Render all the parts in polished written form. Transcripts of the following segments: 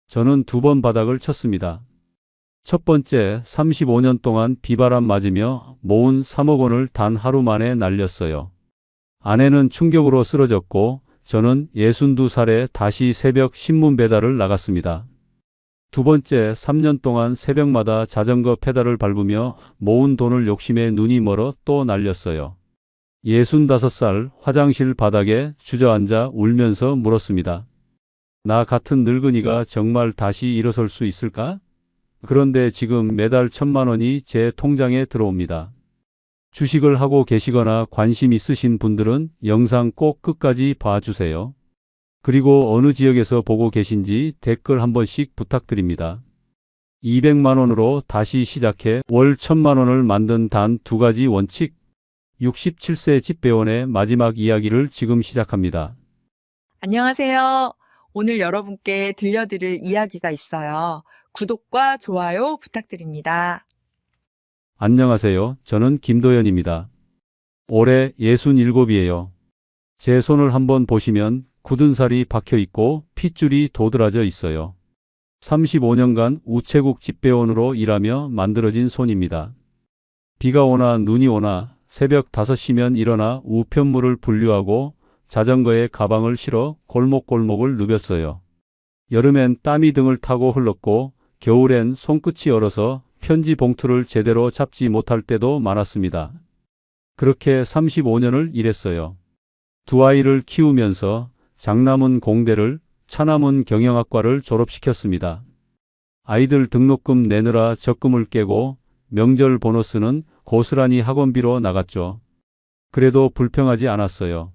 저는 두 번 바닥을 쳤습니다. 첫 번째, 35년 동안 비바람 맞으며 모은 3억 원을 단 하루 만에 날렸어요. 아내는 충격으로 쓰러졌고 저는 62살에 다시 새벽 신문 배달을 나갔습니다. 두 번째, 3년 동안 새벽마다 자전거 페달을 밟으며 모은 돈을 욕심에 눈이 멀어 또 날렸어요. 65살 화장실 바닥에 주저앉아 울면서 물었습니다. 나 같은 늙은이가 정말 다시 일어설 수 있을까? 그런데 지금 매달 1,000만 원이 제 통장에 들어옵니다. 주식을 하고 계시거나 관심 있으신 분들은 영상 꼭 끝까지 봐주세요. 그리고 어느 지역에서 보고 계신지 댓글 한 번씩 부탁드립니다. 200만 원으로 다시 시작해 월 1,000만 원을 만든 단 두 가지 원칙. 67세 집배원의 마지막 이야기를 지금 시작합니다. 안녕하세요. 오늘 여러분께 들려드릴 이야기가 있어요. 구독과 좋아요 부탁드립니다. 안녕하세요. 저는 김도연입니다. 올해 67이에요. 제 손을 한번 보시면 굳은 살이 박혀 있고 핏줄이 도드라져 있어요. 35년간 우체국 집배원으로 일하며 만들어진 손입니다. 비가 오나 눈이 오나 새벽 5시면 일어나 우편물을 분류하고 자전거에 가방을 실어 골목골목을 누볐어요. 여름엔 땀이 등을 타고 흘렀고 겨울엔 손끝이 얼어서 편지 봉투를 제대로 잡지 못할 때도 많았습니다. 그렇게 35년을 일했어요. 두 아이를 키우면서 장남은 공대를, 차남은 경영학과를 졸업시켰습니다. 아이들 등록금 내느라 적금을 깨고 명절 보너스는 고스란히 학원비로 나갔죠. 그래도 불평하지 않았어요.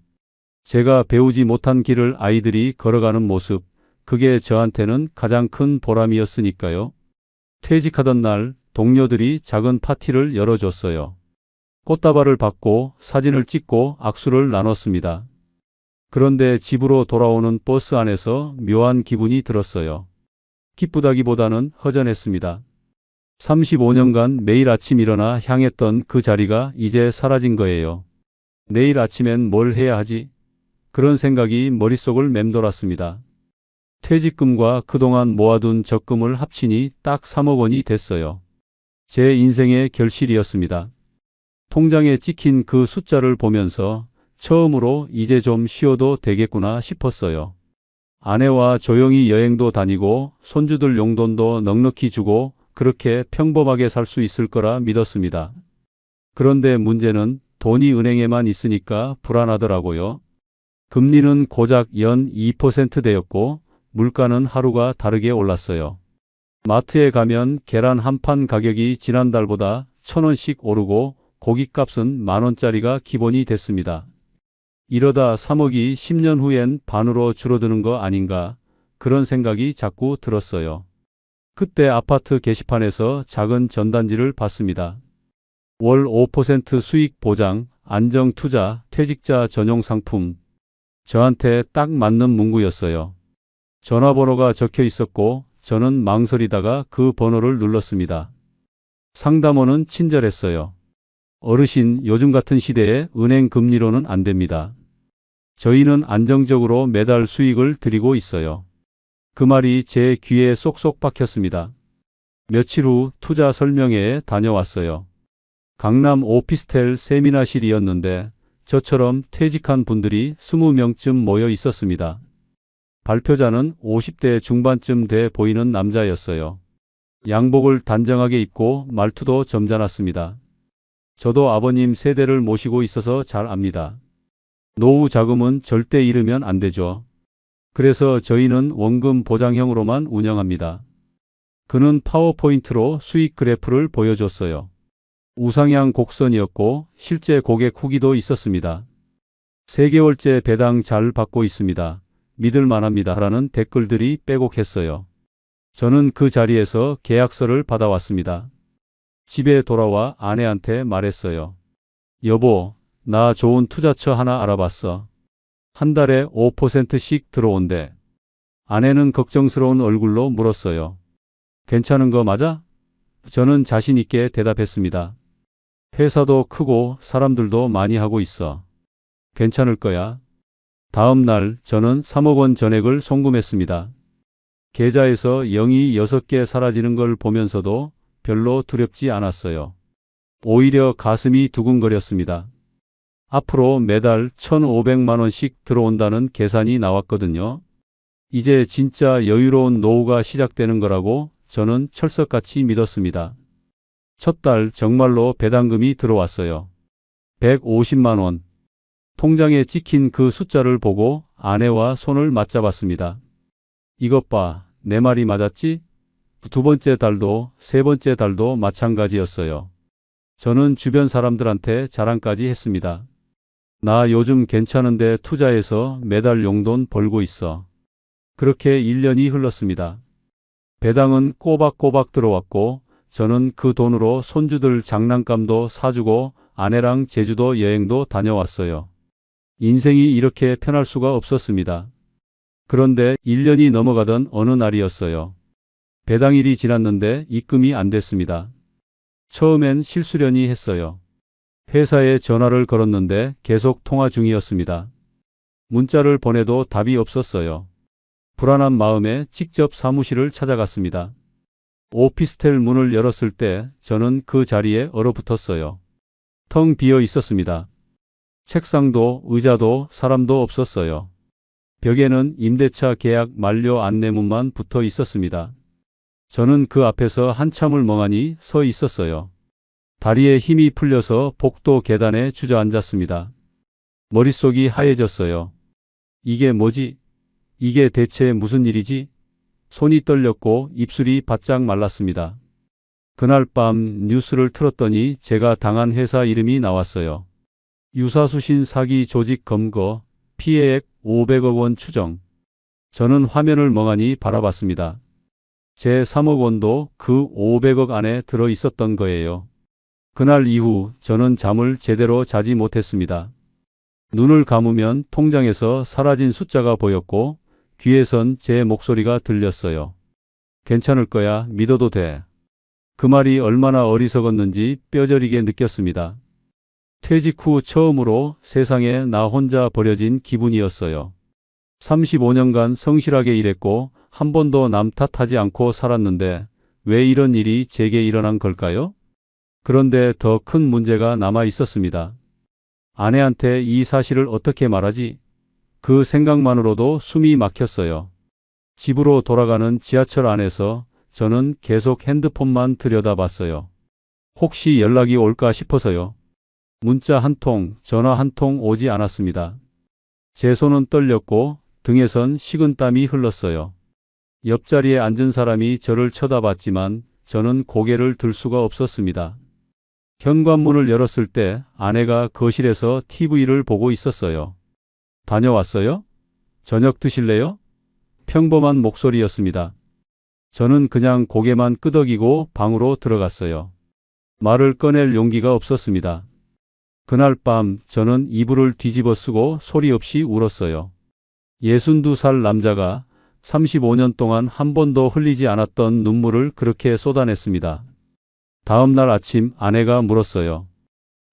제가 배우지 못한 길을 아이들이 걸어가는 모습, 그게 저한테는 가장 큰 보람이었으니까요. 퇴직하던 날 동료들이 작은 파티를 열어줬어요. 꽃다발을 받고 사진을 찍고 악수를 나눴습니다. 그런데 집으로 돌아오는 버스 안에서 묘한 기분이 들었어요. 기쁘다기보다는 허전했습니다. 35년간 매일 아침 일어나 향했던 그 자리가 이제 사라진 거예요. 내일 아침엔 뭘 해야 하지? 그런 생각이 머릿속을 맴돌았습니다. 퇴직금과 그동안 모아둔 적금을 합치니 딱 3억 원이 됐어요. 제 인생의 결실이었습니다. 통장에 찍힌 그 숫자를 보면서 처음으로 이제 좀 쉬어도 되겠구나 싶었어요. 아내와 조용히 여행도 다니고 손주들 용돈도 넉넉히 주고 그렇게 평범하게 살 수 있을 거라 믿었습니다. 그런데 문제는 돈이 은행에만 있으니까 불안하더라고요. 금리는 고작 연 2%대였고 물가는 하루가 다르게 올랐어요. 마트에 가면 계란 한 판 가격이 지난달보다 1,000원씩 오르고 고깃값은 10,000원짜리가 기본이 됐습니다. 이러다 3억이 10년 후엔 반으로 줄어드는 거 아닌가, 그런 생각이 자꾸 들었어요. 그때 아파트 게시판에서 작은 전단지를 봤습니다. 월 5% 수익 보장, 안정 투자, 퇴직자 전용 상품. 저한테 딱 맞는 문구였어요. 전화번호가 적혀 있었고 저는 망설이다가 그 번호를 눌렀습니다. 상담원은 친절했어요. 어르신, 요즘 같은 시대에 은행 금리로는 안 됩니다. 저희는 안정적으로 매달 수익을 드리고 있어요. 그 말이 제 귀에 쏙쏙 박혔습니다. 며칠 후 투자 설명회에 다녀왔어요. 강남 오피스텔 세미나실이었는데 저처럼 퇴직한 분들이 20명쯤 모여 있었습니다. 발표자는 50대 중반쯤 돼 보이는 남자였어요. 양복을 단정하게 입고 말투도 점잖았습니다. 저도 아버님 세대를 모시고 있어서 잘 압니다. 노후 자금은 절대 잃으면 안 되죠. 그래서 저희는 원금 보장형으로만 운영합니다. 그는 파워포인트로 수익 그래프를 보여줬어요. 우상향 곡선이었고 실제 고객 후기도 있었습니다. 3개월째 배당 잘 받고 있습니다. 믿을만합니다. 라는 댓글들이 빼곡했어요. 저는 그 자리에서 계약서를 받아왔습니다. 집에 돌아와 아내한테 말했어요. 여보, 나 좋은 투자처 하나 알아봤어. 한 달에 5%씩 들어온대. 아내는 걱정스러운 얼굴로 물었어요. 괜찮은 거 맞아? 저는 자신 있게 대답했습니다. 회사도 크고 사람들도 많이 하고 있어. 괜찮을 거야. 다음 날 저는 3억 원 전액을 송금했습니다. 계좌에서 0이 6개 사라지는 걸 보면서도 별로 두렵지 않았어요. 오히려 가슴이 두근거렸습니다. 앞으로 매달 1,500만 원씩 들어온다는 계산이 나왔거든요. 이제 진짜 여유로운 노후가 시작되는 거라고 저는 철석같이 믿었습니다. 첫 달 정말로 배당금이 들어왔어요. 150만 원. 통장에 찍힌 그 숫자를 보고 아내와 손을 맞잡았습니다. 이것 봐, 내 말이 맞았지? 두 번째 달도 세 번째 달도 마찬가지였어요. 저는 주변 사람들한테 자랑까지 했습니다. 나 요즘 괜찮은데 투자해서 매달 용돈 벌고 있어. 그렇게 1년이 흘렀습니다. 배당은 꼬박꼬박 들어왔고 저는 그 돈으로 손주들 장난감도 사주고 아내랑 제주도 여행도 다녀왔어요. 인생이 이렇게 편할 수가 없었습니다. 그런데 1년이 넘어가던 어느 날이었어요. 배당일이 지났는데 입금이 안 됐습니다. 처음엔 실수련이 했어요. 회사에 전화를 걸었는데 계속 통화 중이었습니다. 문자를 보내도 답이 없었어요. 불안한 마음에 직접 사무실을 찾아갔습니다. 오피스텔 문을 열었을 때 저는 그 자리에 얼어붙었어요. 텅 비어 있었습니다. 책상도 의자도 사람도 없었어요. 벽에는 임대차 계약 만료 안내문만 붙어 있었습니다. 저는 그 앞에서 한참을 멍하니 서 있었어요. 다리에 힘이 풀려서 복도 계단에 주저앉았습니다. 머릿속이 하얘졌어요. 이게 뭐지? 이게 대체 무슨 일이지? 손이 떨렸고 입술이 바짝 말랐습니다. 그날 밤 뉴스를 틀었더니 제가 당한 회사 이름이 나왔어요. 유사수신 사기 조직 검거, 피해액 500억 원 추정. 저는 화면을 멍하니 바라봤습니다. 제 3억 원도 그 500억 안에 들어 있었던 거예요. 그날 이후 저는 잠을 제대로 자지 못했습니다. 눈을 감으면 통장에서 사라진 숫자가 보였고 귀에선 제 목소리가 들렸어요. 괜찮을 거야, 믿어도 돼. 그 말이 얼마나 어리석었는지 뼈저리게 느꼈습니다. 퇴직 후 처음으로 세상에 나 혼자 버려진 기분이었어요. 35년간 성실하게 일했고 한 번도 남 탓하지 않고 살았는데 왜 이런 일이 제게 일어난 걸까요? 그런데 더 큰 문제가 남아 있었습니다. 아내한테 이 사실을 어떻게 말하지? 그 생각만으로도 숨이 막혔어요. 집으로 돌아가는 지하철 안에서 저는 계속 핸드폰만 들여다봤어요. 혹시 연락이 올까 싶어서요. 문자 한 통, 전화 한 통 오지 않았습니다. 제 손은 떨렸고 등에선 식은땀이 흘렀어요. 옆자리에 앉은 사람이 저를 쳐다봤지만 저는 고개를 들 수가 없었습니다. 현관문을 열었을 때 아내가 거실에서 TV를 보고 있었어요. 다녀왔어요? 저녁 드실래요? 평범한 목소리였습니다. 저는 그냥 고개만 끄덕이고 방으로 들어갔어요. 말을 꺼낼 용기가 없었습니다. 그날 밤 저는 이불을 뒤집어 쓰고 소리 없이 울었어요. 62살 남자가 35년 동안 한 번도 흘리지 않았던 눈물을 그렇게 쏟아냈습니다. 다음 날 아침 아내가 물었어요.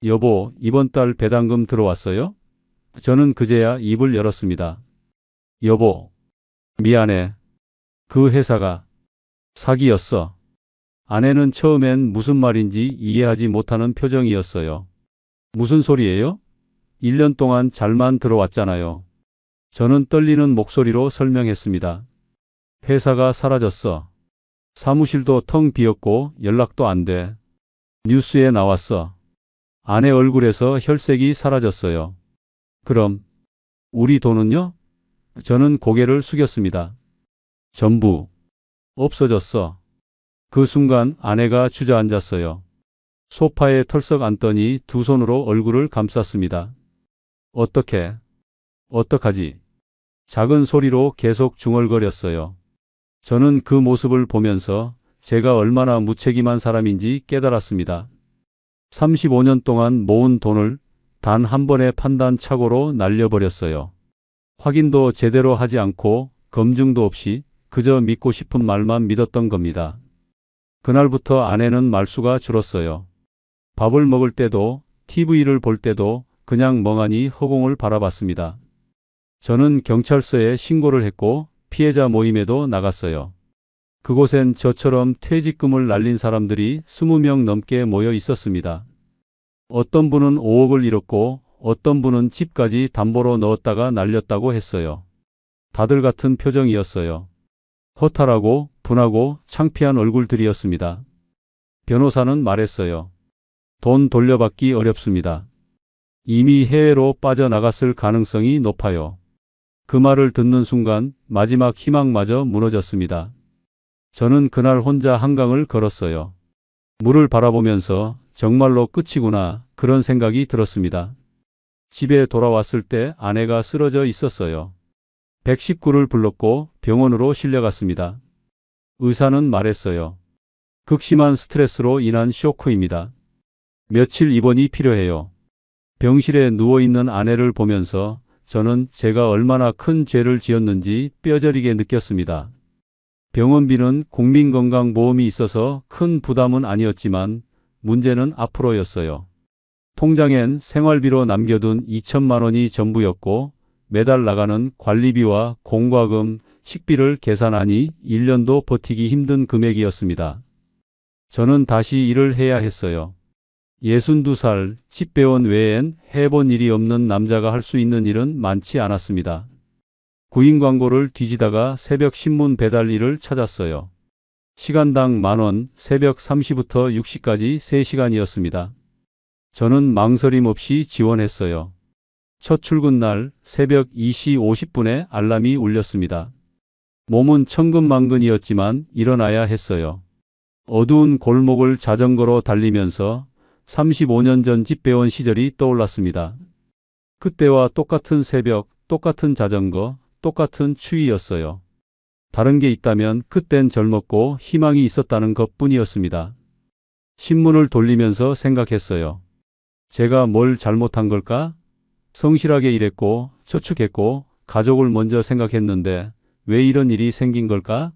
여보, 이번 달 배당금 들어왔어요? 저는 그제야 입을 열었습니다. 여보, 미안해. 그 회사가 사기였어. 아내는 처음엔 무슨 말인지 이해하지 못하는 표정이었어요. 무슨 소리예요? 1년 동안 잘만 들어왔잖아요. 저는 떨리는 목소리로 설명했습니다. 회사가 사라졌어. 사무실도 텅 비었고 연락도 안 돼. 뉴스에 나왔어. 아내 얼굴에서 혈색이 사라졌어요. 그럼 우리 돈은요? 저는 고개를 숙였습니다. 전부 없어졌어. 그 순간 아내가 주저앉았어요. 소파에 털썩 앉더니 두 손으로 얼굴을 감쌌습니다. 어떡하지? 작은 소리로 계속 중얼거렸어요. 저는 그 모습을 보면서 제가 얼마나 무책임한 사람인지 깨달았습니다. 35년 동안 모은 돈을 단 한 번의 판단착오로 날려버렸어요. 확인도 제대로 하지 않고 검증도 없이 그저 믿고 싶은 말만 믿었던 겁니다. 그날부터 아내는 말수가 줄었어요. 밥을 먹을 때도 TV를 볼 때도 그냥 멍하니 허공을 바라봤습니다. 저는 경찰서에 신고를 했고 피해자 모임에도 나갔어요. 그곳엔 저처럼 퇴직금을 날린 사람들이 20명 넘게 모여 있었습니다. 어떤 분은 5억을 잃었고 어떤 분은 집까지 담보로 넣었다가 날렸다고 했어요. 다들 같은 표정이었어요. 허탈하고 분하고 창피한 얼굴들이었습니다. 변호사는 말했어요. 돈 돌려받기 어렵습니다. 이미 해외로 빠져나갔을 가능성이 높아요. 그 말을 듣는 순간 마지막 희망마저 무너졌습니다. 저는 그날 혼자 한강을 걸었어요. 물을 바라보면서 정말로 끝이구나 그런 생각이 들었습니다. 집에 돌아왔을 때 아내가 쓰러져 있었어요. 119를 불렀고 병원으로 실려갔습니다. 의사는 말했어요. 극심한 스트레스로 인한 쇼크입니다. 며칠 입원이 필요해요. 병실에 누워있는 아내를 보면서 저는 제가 얼마나 큰 죄를 지었는지 뼈저리게 느꼈습니다. 병원비는 국민건강보험이 있어서 큰 부담은 아니었지만 문제는 앞으로였어요. 통장엔 생활비로 남겨둔 2천만 원이 전부였고 매달 나가는 관리비와 공과금, 식비를 계산하니 1년도 버티기 힘든 금액이었습니다. 저는 다시 일을 해야 했어요. 62살 집배원 외엔 해본 일이 없는 남자가 할 수 있는 일은 많지 않았습니다. 구인 광고를 뒤지다가 새벽 신문 배달 일을 찾았어요. 시간당 10,000원, 새벽 3시부터 6시까지 3시간이었습니다. 저는 망설임 없이 지원했어요. 첫 출근 날 새벽 2시 50분에 알람이 울렸습니다. 몸은 천근만근이었지만 일어나야 했어요. 어두운 골목을 자전거로 달리면서 35년 전 집배원 시절이 떠올랐습니다. 그때와 똑같은 새벽, 똑같은 자전거, 똑같은 추위였어요. 다른 게 있다면 그땐 젊었고 희망이 있었다는 것뿐이었습니다. 신문을 돌리면서 생각했어요. 제가 뭘 잘못한 걸까? 성실하게 일했고 저축했고 가족을 먼저 생각했는데 왜 이런 일이 생긴 걸까?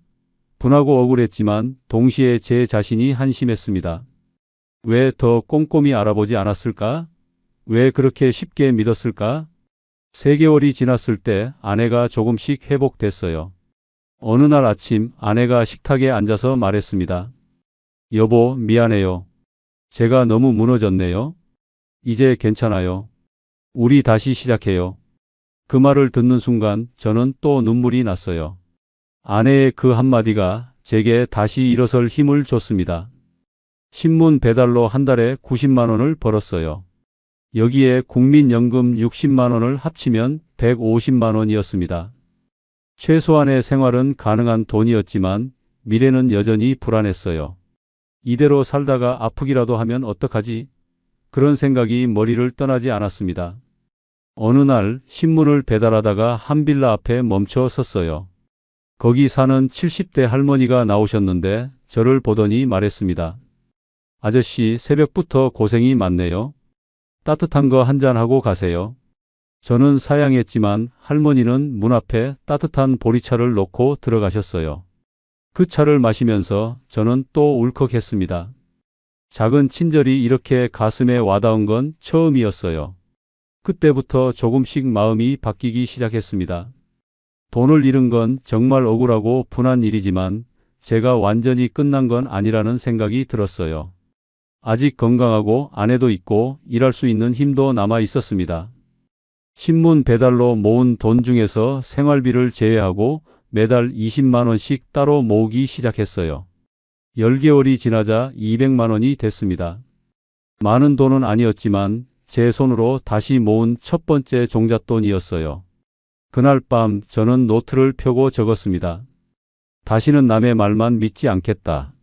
분하고 억울했지만 동시에 제 자신이 한심했습니다. 왜 더 꼼꼼히 알아보지 않았을까? 왜 그렇게 쉽게 믿었을까? 3개월이 지났을 때 아내가 조금씩 회복됐어요. 어느 날 아침 아내가 식탁에 앉아서 말했습니다. 여보, 미안해요. 제가 너무 무너졌네요. 이제 괜찮아요. 우리 다시 시작해요. 그 말을 듣는 순간 저는 또 눈물이 났어요. 아내의 그 한마디가 제게 다시 일어설 힘을 줬습니다. 신문 배달로 한 달에 90만 원을 벌었어요. 여기에 국민연금 60만 원을 합치면 150만 원이었습니다. 최소한의 생활은 가능한 돈이었지만 미래는 여전히 불안했어요. 이대로 살다가 아프기라도 하면 어떡하지? 그런 생각이 머리를 떠나지 않았습니다. 어느 날 신문을 배달하다가 한 빌라 앞에 멈춰 섰어요. 거기 사는 70대 할머니가 나오셨는데 저를 보더니 말했습니다. 아저씨, 새벽부터 고생이 많네요. 따뜻한 거 한잔하고 가세요. 저는 사양했지만 할머니는 문 앞에 따뜻한 보리차를 놓고 들어가셨어요. 그 차를 마시면서 저는 또 울컥했습니다. 작은 친절이 이렇게 가슴에 와닿은 건 처음이었어요. 그때부터 조금씩 마음이 바뀌기 시작했습니다. 돈을 잃은 건 정말 억울하고 분한 일이지만 제가 완전히 끝난 건 아니라는 생각이 들었어요. 아직 건강하고 아내도 있고 일할 수 있는 힘도 남아 있었습니다. 신문 배달로 모은 돈 중에서 생활비를 제외하고 매달 20만 원씩 따로 모으기 시작했어요. 10개월이 지나자 200만 원이 됐습니다. 많은 돈은 아니었지만 제 손으로 다시 모은 첫 번째 종잣돈이었어요. 그날 밤 저는 노트를 펴고 적었습니다. 다시는 남의 말만 믿지 않겠다.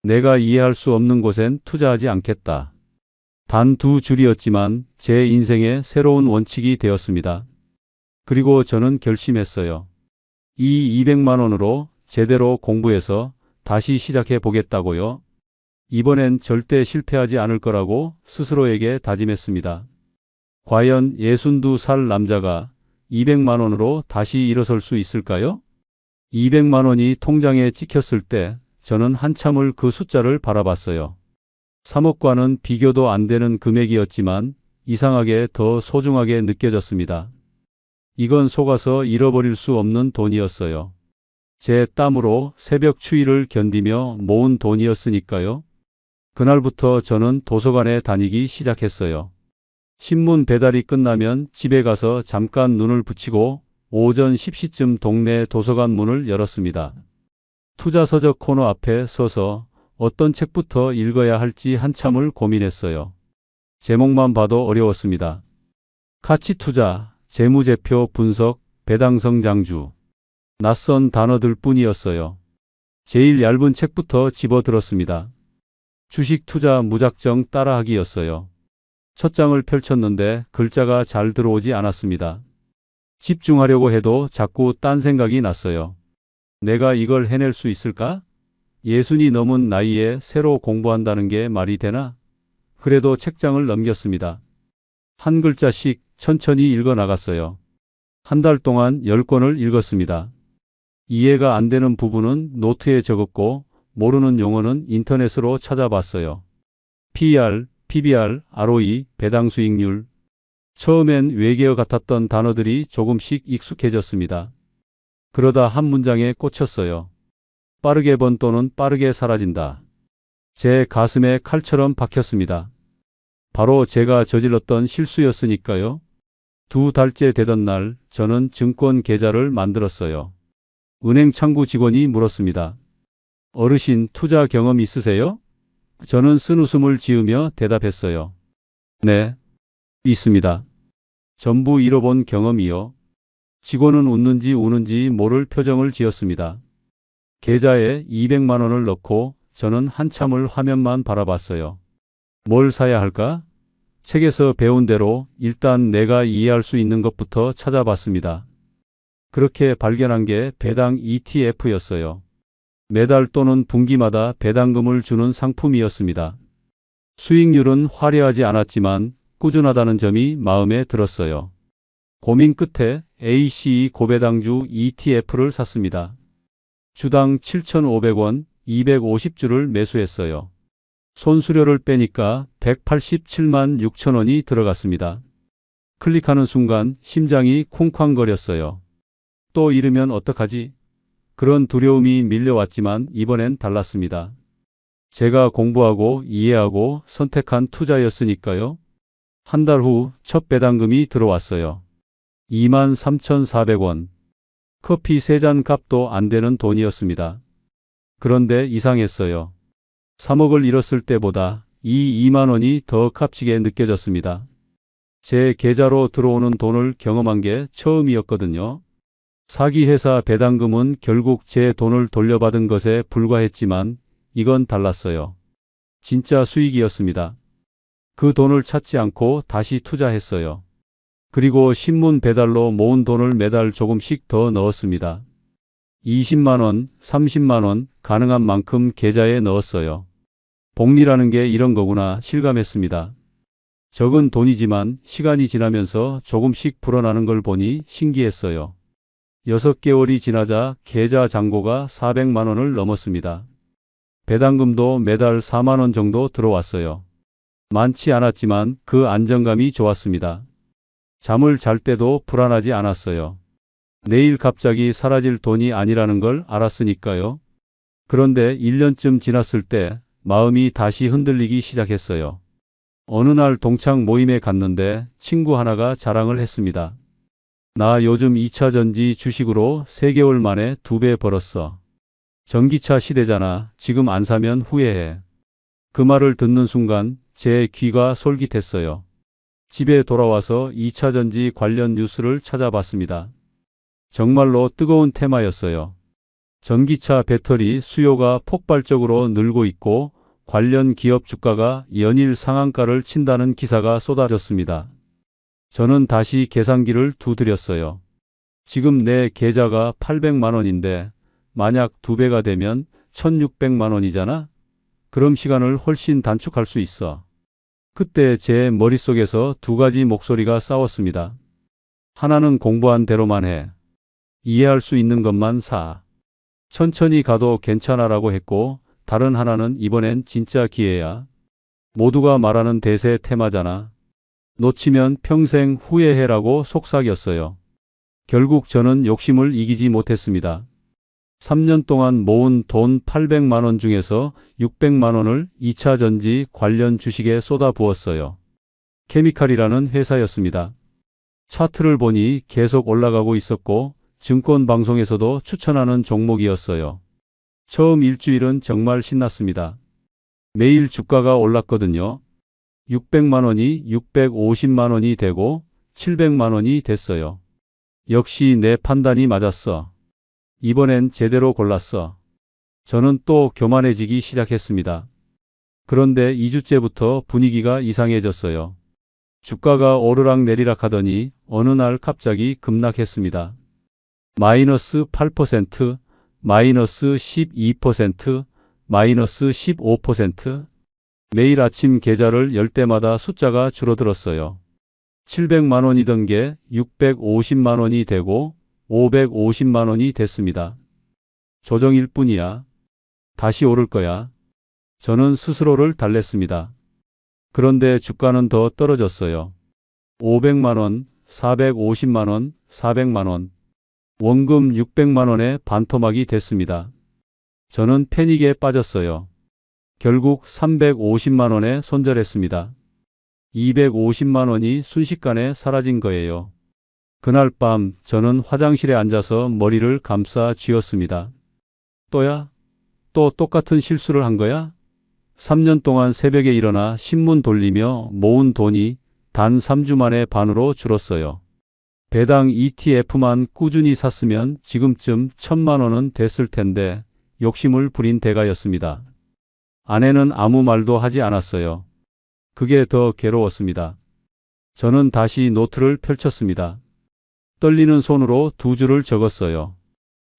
내가 이해할 수 없는 곳엔 투자하지 않겠다. 단 2줄이었지만 제 인생의 새로운 원칙이 되었습니다. 그리고 저는 결심했어요. 이 200만 원으로 제대로 공부해서 다시 시작해 보겠다고요. 이번엔 절대 실패하지 않을 거라고 스스로에게 다짐했습니다. 과연 62살 남자가 200만 원으로 다시 일어설 수 있을까요? 200만 원이 통장에 찍혔을 때 저는 한참을 그 숫자를 바라봤어요. 3억과는 비교도 안 되는 금액이었지만 이상하게 더 소중하게 느껴졌습니다. 이건 속아서 잃어버릴 수 없는 돈이었어요. 제 땀으로 새벽 추위를 견디며 모은 돈이었으니까요. 그날부터 저는 도서관에 다니기 시작했어요. 신문 배달이 끝나면 집에 가서 잠깐 눈을 붙이고 오전 10시쯤 동네 도서관 문을 열었습니다. 투자서적 코너 앞에 서서 어떤 책부터 읽어야 할지 한참을 고민했어요. 제목만 봐도 어려웠습니다. 가치투자, 재무제표 분석, 배당성 장주. 낯선 단어들 뿐이었어요. 제일 얇은 책부터 집어들었습니다. 주식 투자 무작정 따라하기였어요. 첫 장을 펼쳤는데 글자가 잘 들어오지 않았습니다. 집중하려고 해도 자꾸 딴 생각이 났어요. 내가 이걸 해낼 수 있을까? 60이 넘은 나이에 새로 공부한다는 게 말이 되나? 그래도 책장을 넘겼습니다. 한 글자씩 천천히 읽어 나갔어요. 한 달 동안 10권을 읽었습니다. 이해가 안 되는 부분은 노트에 적었고 모르는 용어는 인터넷으로 찾아봤어요. PER, PBR, ROE, 배당 수익률. 처음엔 외계어 같았던 단어들이 조금씩 익숙해졌습니다. 그러다 한 문장에 꽂혔어요. 빠르게 번 돈은 빠르게 사라진다. 제 가슴에 칼처럼 박혔습니다. 바로 제가 저질렀던 실수였으니까요. 2달째 되던 날 저는 증권 계좌를 만들었어요. 은행 창구 직원이 물었습니다. 어르신 투자 경험 있으세요? 저는 쓴웃음을 지으며 대답했어요. 네, 있습니다. 전부 잃어본 경험이요. 직원은 웃는지 우는지 모를 표정을 지었습니다. 계좌에 200만 원을 넣고 저는 한참을 화면만 바라봤어요. 뭘 사야 할까? 책에서 배운 대로 일단 내가 이해할 수 있는 것부터 찾아봤습니다. 그렇게 발견한 게 배당 ETF였어요. 매달 또는 분기마다 배당금을 주는 상품이었습니다. 수익률은 화려하지 않았지만 꾸준하다는 점이 마음에 들었어요. 고민 끝에 ACE 고배당주 ETF를 샀습니다. 주당 7,500원, 250주를 매수했어요. 손수료를 빼니까 187만 6천 원이 들어갔습니다. 클릭하는 순간 심장이 쿵쾅거렸어요. 또 잃으면 어떡하지? 그런 두려움이 밀려왔지만 이번엔 달랐습니다. 제가 공부하고 이해하고 선택한 투자였으니까요. 한 달 후 첫 배당금이 들어왔어요. 23,400원. 커피 3잔 값도 안 되는 돈이었습니다. 그런데 이상했어요. 3억을 잃었을 때보다 이 2만 원이 더 값지게 느껴졌습니다. 제 계좌로 들어오는 돈을 경험한 게 처음이었거든요. 사기회사 배당금은 결국 제 돈을 돌려받은 것에 불과했지만 이건 달랐어요. 진짜 수익이었습니다. 그 돈을 찾지 않고 다시 투자했어요. 그리고 신문 배달로 모은 돈을 매달 조금씩 더 넣었습니다. 20만 원, 30만 원 가능한 만큼 계좌에 넣었어요. 복리라는 게 이런 거구나 실감했습니다. 적은 돈이지만 시간이 지나면서 조금씩 불어나는 걸 보니 신기했어요. 6개월이 지나자 계좌 잔고가 400만 원을 넘었습니다. 배당금도 매달 4만 원 정도 들어왔어요. 많지 않았지만 그 안정감이 좋았습니다. 잠을 잘 때도 불안하지 않았어요. 내일 갑자기 사라질 돈이 아니라는 걸 알았으니까요. 그런데 1년쯤 지났을 때 마음이 다시 흔들리기 시작했어요. 어느 날 동창 모임에 갔는데 친구 하나가 자랑을 했습니다. 나 요즘 2차 전지 주식으로 3개월 만에 2배 벌었어. 전기차 시대잖아. 지금 안 사면 후회해. 그 말을 듣는 순간 제 귀가 솔깃했어요. 집에 돌아와서 2차 전지 관련 뉴스를 찾아봤습니다. 정말로 뜨거운 테마였어요. 전기차 배터리 수요가 폭발적으로 늘고 있고 관련 기업 주가가 연일 상한가를 친다는 기사가 쏟아졌습니다. 저는 다시 계산기를 두드렸어요. 지금 내 계좌가 800만 원인데 만약 2배가 되면 1600만 원이잖아? 그럼 시간을 훨씬 단축할 수 있어. 그때 제 머릿속에서 2가지 목소리가 싸웠습니다. 하나는 공부한 대로만 해. 이해할 수 있는 것만 사. 천천히 가도 괜찮아라고 했고 다른 하나는 이번엔 진짜 기회야. 모두가 말하는 대세 테마잖아. 놓치면 평생 후회해라고 속삭였어요. 결국 저는 욕심을 이기지 못했습니다. 3년 동안 모은 돈 800만 원 중에서 600만 원을 2차 전지 관련 주식에 쏟아부었어요. 케미칼이라는 회사였습니다. 차트를 보니 계속 올라가고 있었고 증권 방송에서도 추천하는 종목이었어요. 처음 일주일은 정말 신났습니다. 매일 주가가 올랐거든요. 600만 원이 650만 원이 되고 700만 원이 됐어요. 역시 내 판단이 맞았어. 이번엔 제대로 골랐어. 저는 또 교만해지기 시작했습니다. 그런데 2주째부터 분위기가 이상해졌어요. 주가가 오르락 내리락 하더니 어느 날 갑자기 급락했습니다. 마이너스 8%, 마이너스 12%, 마이너스 15%. 매일 아침 계좌를 열 때마다 숫자가 줄어들었어요. 700만 원이던 게 650만 원이 되고 550만 원이 됐습니다. 조정일 뿐이야. 다시 오를 거야. 저는 스스로를 달랬습니다. 그런데 주가는 더 떨어졌어요. 500만 원, 450만 원, 400만 원. 원금 600만 원에 반토막이 됐습니다. 저는 패닉에 빠졌어요. 결국 350만 원에 손절했습니다. 250만 원이 순식간에 사라진 거예요. 그날 밤 저는 화장실에 앉아서 머리를 감싸 쥐었습니다. 또야? 또 똑같은 실수를 한 거야? 3년 동안 새벽에 일어나 신문 돌리며 모은 돈이 단 3주 만에 반으로 줄었어요. 배당 ETF만 꾸준히 샀으면 지금쯤 1000만 원은 됐을 텐데 욕심을 부린 대가였습니다. 아내는 아무 말도 하지 않았어요. 그게 더 괴로웠습니다. 저는 다시 노트를 펼쳤습니다. 떨리는 손으로 두 줄을 적었어요.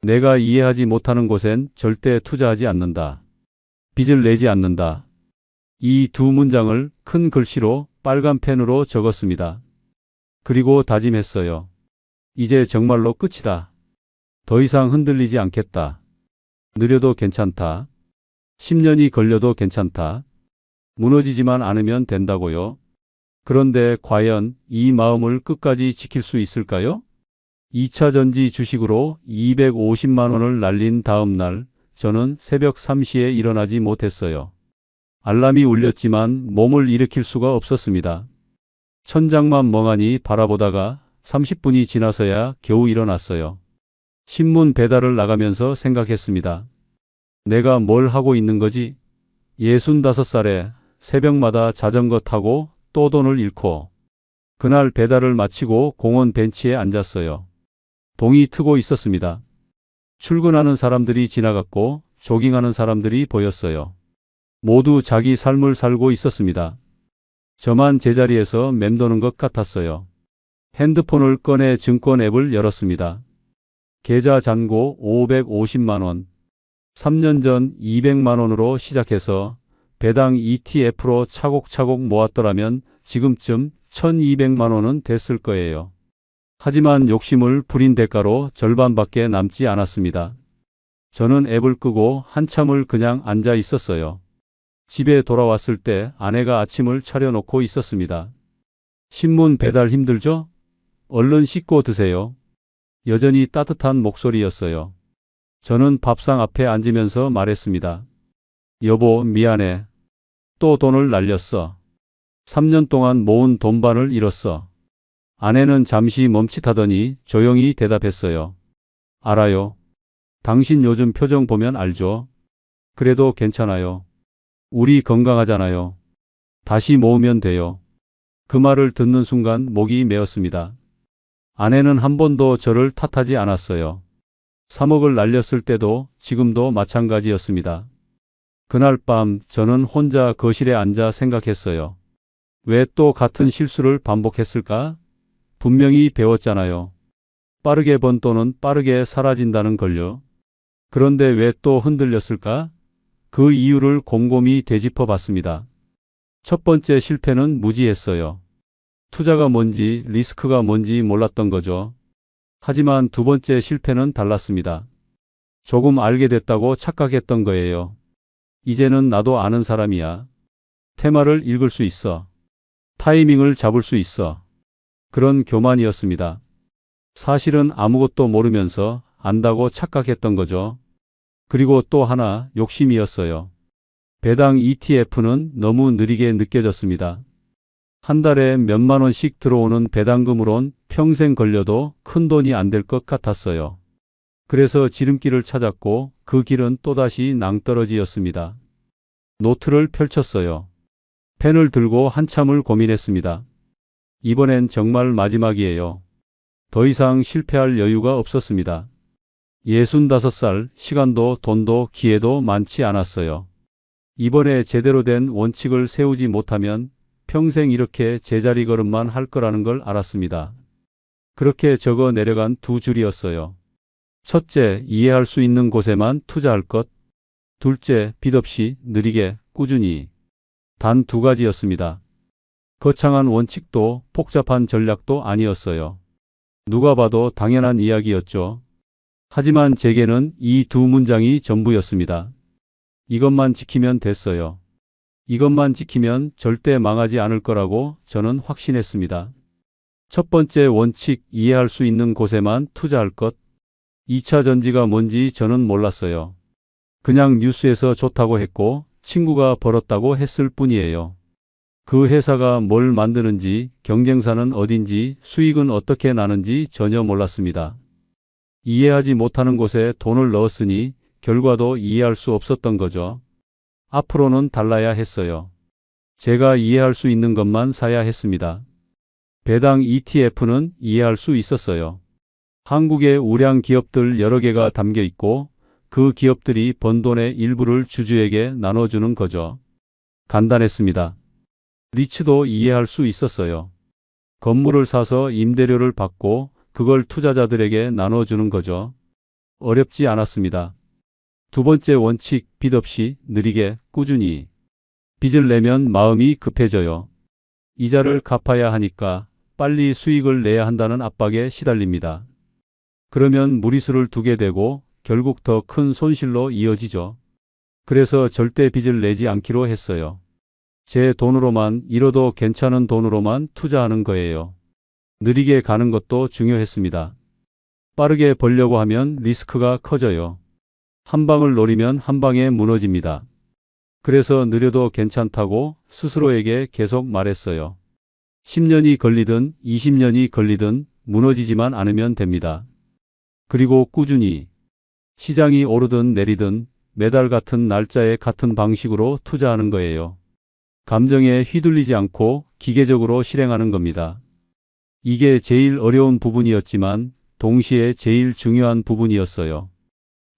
내가 이해하지 못하는 곳엔 절대 투자하지 않는다. 빚을 내지 않는다. 이 두 문장을 큰 글씨로 빨간 펜으로 적었습니다. 그리고 다짐했어요. 이제 정말로 끝이다. 더 이상 흔들리지 않겠다. 느려도 괜찮다. 10년이 걸려도 괜찮다. 무너지지만 않으면 된다고요. 그런데 과연 이 마음을 끝까지 지킬 수 있을까요? 2차 전지 주식으로 250만 원을 날린 다음 날 저는 새벽 3시에 일어나지 못했어요. 알람이 울렸지만 몸을 일으킬 수가 없었습니다. 천장만 멍하니 바라보다가 30분이 지나서야 겨우 일어났어요. 신문 배달을 나가면서 생각했습니다. 내가 뭘 하고 있는 거지? 65살에 새벽마다 자전거 타고 또 돈을 잃고. 그날 배달을 마치고 공원 벤치에 앉았어요. 동이 트고 있었습니다. 출근하는 사람들이 지나갔고 조깅하는 사람들이 보였어요. 모두 자기 삶을 살고 있었습니다. 저만 제자리에서 맴도는 것 같았어요. 핸드폰을 꺼내 증권 앱을 열었습니다. 계좌 잔고 550만 원. 3년 전 200만 원으로 시작해서 배당 ETF로 차곡차곡 모았더라면 지금쯤 1200만 원은 됐을 거예요. 하지만 욕심을 부린 대가로 절반밖에 남지 않았습니다. 저는 앱을 끄고 한참을 그냥 앉아 있었어요. 집에 돌아왔을 때 아내가 아침을 차려놓고 있었습니다. 신문 배달 힘들죠? 얼른 씻고 드세요. 여전히 따뜻한 목소리였어요. 저는 밥상 앞에 앉으면서 말했습니다. 여보, 미안해. 또 돈을 날렸어. 3년 동안 모은 돈반을 잃었어. 아내는 잠시 멈칫하더니 조용히 대답했어요. 알아요. 당신 요즘 표정 보면 알죠. 그래도 괜찮아요. 우리 건강하잖아요. 다시 모으면 돼요. 그 말을 듣는 순간 목이 메었습니다. 아내는 한 번도 저를 탓하지 않았어요. 3억을 날렸을 때도 지금도 마찬가지였습니다. 그날 밤 저는 혼자 거실에 앉아 생각했어요. 왜 또 같은 실수를 반복했을까? 분명히 배웠잖아요. 빠르게 번 돈은 빠르게 사라진다는 걸요. 그런데 왜 또 흔들렸을까? 그 이유를 곰곰이 되짚어 봤습니다. 첫 번째 실패는 무지했어요. 투자가 뭔지 리스크가 뭔지 몰랐던 거죠. 하지만 두 번째 실패는 달랐습니다. 조금 알게 됐다고 착각했던 거예요. 이제는 나도 아는 사람이야. 테마를 읽을 수 있어. 타이밍을 잡을 수 있어. 그런 교만이었습니다. 사실은 아무것도 모르면서 안다고 착각했던 거죠. 그리고 또 하나 욕심이었어요. 배당 ETF는 너무 느리게 느껴졌습니다. 한 달에 몇만 원씩 들어오는 배당금으론 평생 걸려도 큰 돈이 안 될 것 같았어요. 그래서 지름길을 찾았고 그 길은 또다시 낭떠러지였습니다. 노트를 펼쳤어요. 펜을 들고 한참을 고민했습니다. 이번엔 정말 마지막이에요. 더 이상 실패할 여유가 없었습니다. 65살, 시간도 돈도 기회도 많지 않았어요. 이번에 제대로 된 원칙을 세우지 못하면 평생 이렇게 제자리 걸음만 할 거라는 걸 알았습니다. 그렇게 적어 내려간 두 줄이었어요. 첫째, 이해할 수 있는 곳에만 투자할 것. 둘째, 빚 없이, 느리게, 꾸준히. 단 두 가지였습니다. 거창한 원칙도 복잡한 전략도 아니었어요. 누가 봐도 당연한 이야기였죠. 하지만 제게는 이 두 문장이 전부였습니다. 이것만 지키면 됐어요. 이것만 지키면 절대 망하지 않을 거라고 저는 확신했습니다. 첫 번째 원칙, 이해할 수 있는 곳에만 투자할 것. 2차 전지가 뭔지 저는 몰랐어요. 그냥 뉴스에서 좋다고 했고 친구가 벌었다고 했을 뿐이에요. 그 회사가 뭘 만드는지, 경쟁사는 어딘지, 수익은 어떻게 나는지 전혀 몰랐습니다. 이해하지 못하는 곳에 돈을 넣었으니 결과도 이해할 수 없었던 거죠. 앞으로는 달라야 했어요. 제가 이해할 수 있는 것만 사야 했습니다. 배당 ETF는 이해할 수 있었어요. 한국의 우량 기업들 여러 개가 담겨 있고 그 기업들이 번 돈의 일부를 주주에게 나눠주는 거죠. 간단했습니다. 리츠도 이해할 수 있었어요. 건물을 사서 임대료를 받고 그걸 투자자들에게 나눠주는 거죠. 어렵지 않았습니다. 두 번째 원칙, 빚 없이, 느리게, 꾸준히. 빚을 내면 마음이 급해져요. 이자를 갚아야 하니까 빨리 수익을 내야 한다는 압박에 시달립니다. 그러면 무리수를 두게 되고 결국 더 큰 손실로 이어지죠. 그래서 절대 빚을 내지 않기로 했어요. 제 돈으로만, 잃어도 괜찮은 돈으로만 투자하는 거예요. 느리게 가는 것도 중요했습니다. 빠르게 벌려고 하면 리스크가 커져요. 한 방을 노리면 한 방에 무너집니다. 그래서 느려도 괜찮다고 스스로에게 계속 말했어요. 10년이 걸리든 20년이 걸리든 무너지지만 않으면 됩니다. 그리고 꾸준히. 시장이 오르든 내리든 매달 같은 날짜에 같은 방식으로 투자하는 거예요. 감정에 휘둘리지 않고 기계적으로 실행하는 겁니다. 이게 제일 어려운 부분이었지만 동시에 제일 중요한 부분이었어요.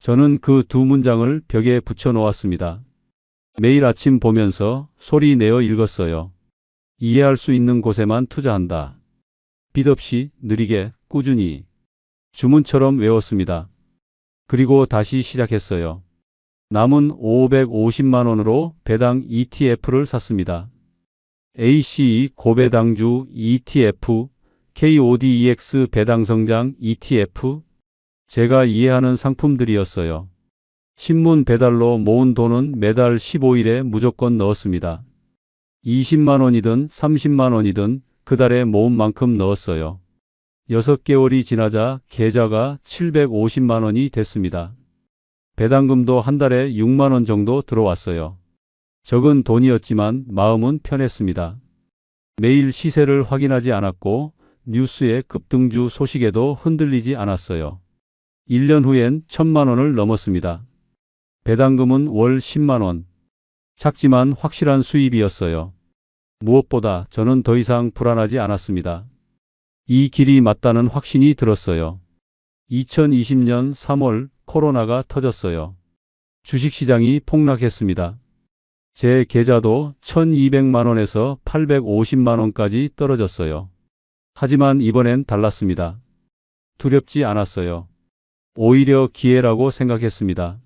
저는 그 두 문장을 벽에 붙여 놓았습니다. 매일 아침 보면서 소리 내어 읽었어요. 이해할 수 있는 곳에만 투자한다. 빚 없이, 느리게, 꾸준히. 주문처럼 외웠습니다. 그리고 다시 시작했어요. 남은 550만 원으로 배당 ETF를 샀습니다. ACE 고배당주 ETF, KODEX 배당성장 ETF, 제가 이해하는 상품들이었어요. 신문 배달로 모은 돈은 매달 15일에 무조건 넣었습니다. 20만 원이든 30만 원이든 그 달에 모은 만큼 넣었어요. 6개월이 지나자 계좌가 750만 원이 됐습니다. 배당금도 한 달에 6만 원 정도 들어왔어요. 적은 돈이었지만 마음은 편했습니다. 매일 시세를 확인하지 않았고 뉴스의 급등주 소식에도 흔들리지 않았어요. 1년 후엔 1,000만 원을 넘었습니다. 배당금은 월 10만 원. 작지만 확실한 수입이었어요. 무엇보다 저는 더 이상 불안하지 않았습니다. 이 길이 맞다는 확신이 들었어요. 2020년 3월 코로나가 터졌어요. 주식시장이 폭락했습니다. 제 계좌도 1,200만 원에서 850만 원까지 떨어졌어요. 하지만 이번엔 달랐습니다. 두렵지 않았어요. 오히려 기회라고 생각했습니다.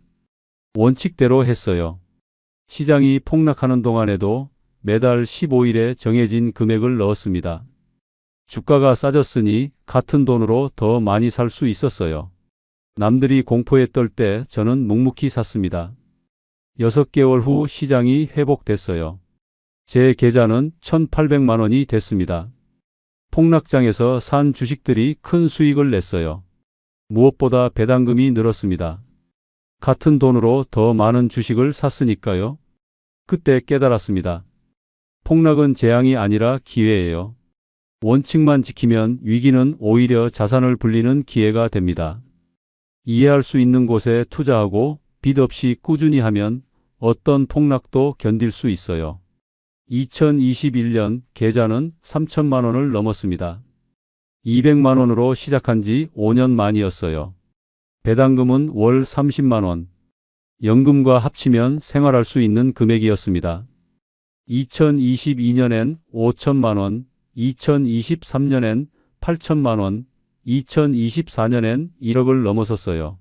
원칙대로 했어요. 시장이 폭락하는 동안에도 매달 15일에 정해진 금액을 넣었습니다. 주가가 싸졌으니 같은 돈으로 더 많이 살 수 있었어요. 남들이 공포에 떨 때 저는 묵묵히 샀습니다. 6개월 후 시장이 회복됐어요. 제 계좌는 1,800만 원이 됐습니다. 폭락장에서 산 주식들이 큰 수익을 냈어요. 무엇보다 배당금이 늘었습니다. 같은 돈으로 더 많은 주식을 샀으니까요. 그때 깨달았습니다. 폭락은 재앙이 아니라 기회예요. 원칙만 지키면 위기는 오히려 자산을 불리는 기회가 됩니다. 이해할 수 있는 곳에 투자하고 빚 없이 꾸준히 하면 어떤 폭락도 견딜 수 있어요. 2021년 계좌는 3천만 원을 넘었습니다. 200만 원으로 시작한 지 5년 만이었어요. 배당금은 월 30만 원. 연금과 합치면 생활할 수 있는 금액이었습니다. 2022년엔 5천만 원, 2023년엔 8천만 원, 2024년엔 1억을 넘어섰어요.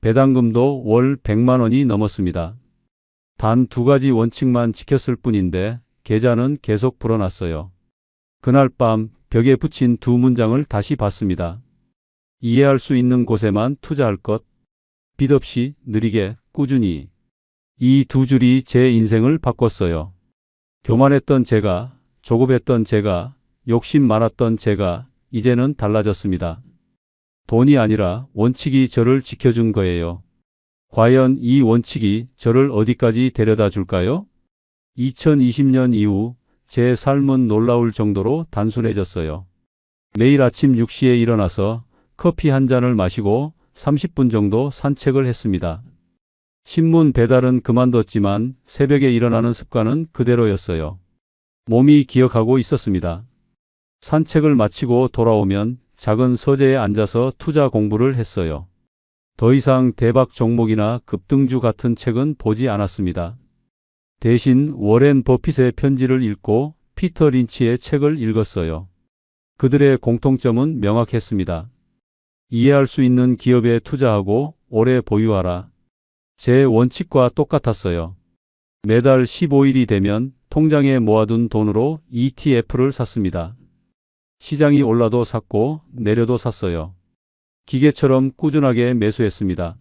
배당금도 월 100만 원이 넘었습니다. 단 두 가지 원칙만 지켰을 뿐인데 계좌는 계속 불어났어요. 그날 밤 벽에 붙인 두 문장을 다시 봤습니다. 이해할 수 있는 곳에만 투자할 것. 빚 없이 느리게 꾸준히. 이 두 줄이 제 인생을 바꿨어요. 교만했던 제가, 조급했던 제가, 욕심 많았던 제가 이제는 달라졌습니다. 돈이 아니라 원칙이 저를 지켜준 거예요. 과연 이 원칙이 저를 어디까지 데려다 줄까요? 2020년 이후 제 삶은 놀라울 정도로 단순해졌어요. 매일 아침 6시에 일어나서 커피 한 잔을 마시고 30분 정도 산책을 했습니다. 신문 배달은 그만뒀지만 새벽에 일어나는 습관은 그대로였어요. 몸이 기억하고 있었습니다. 산책을 마치고 돌아오면 작은 서재에 앉아서 투자 공부를 했어요. 더 이상 대박 종목이나 급등주 같은 책은 보지 않았습니다. 대신 워렌 버핏의 편지를 읽고 피터 린치의 책을 읽었어요. 그들의 공통점은 명확했습니다. 이해할 수 있는 기업에 투자하고 오래 보유하라. 제 원칙과 똑같았어요. 매달 15일이 되면 통장에 모아둔 돈으로 ETF를 샀습니다. 시장이 올라도 샀고 내려도 샀어요. 기계처럼 꾸준하게 매수했습니다.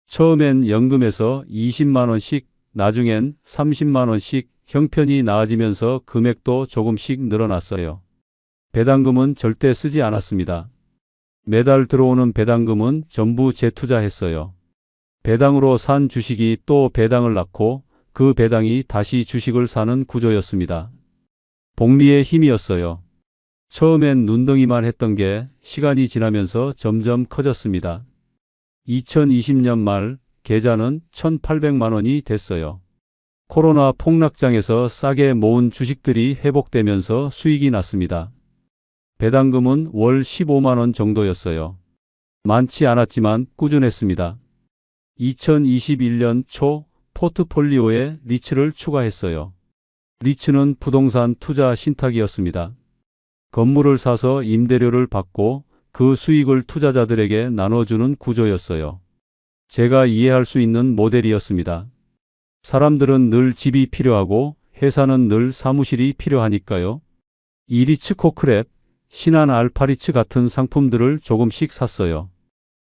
처음엔 연금에서 20만 원씩, 나중엔 30만 원씩 형편이 나아지면서 금액도 조금씩 늘어났어요. 배당금은 절대 쓰지 않았습니다. 매달 들어오는 배당금은 전부 재투자했어요. 배당으로 산 주식이 또 배당을 낳고 그 배당이 다시 주식을 사는 구조였습니다. 복리의 힘이었어요. 처음엔 눈덩이만 했던 게 시간이 지나면서 점점 커졌습니다. 2020년 말 계좌는 1,800만 원이 됐어요. 코로나 폭락장에서 싸게 모은 주식들이 회복되면서 수익이 났습니다. 배당금은 월 15만 원 정도였어요. 많지 않았지만 꾸준했습니다. 2021년 초 포트폴리오에 리츠를 추가했어요. 리츠는 부동산 투자 신탁이었습니다. 건물을 사서 임대료를 받고 그 수익을 투자자들에게 나눠주는 구조였어요. 제가 이해할 수 있는 모델이었습니다. 사람들은 늘 집이 필요하고 회사는 늘 사무실이 필요하니까요. 이리츠 코크랩, 신한 알파리츠 같은 상품들을 조금씩 샀어요.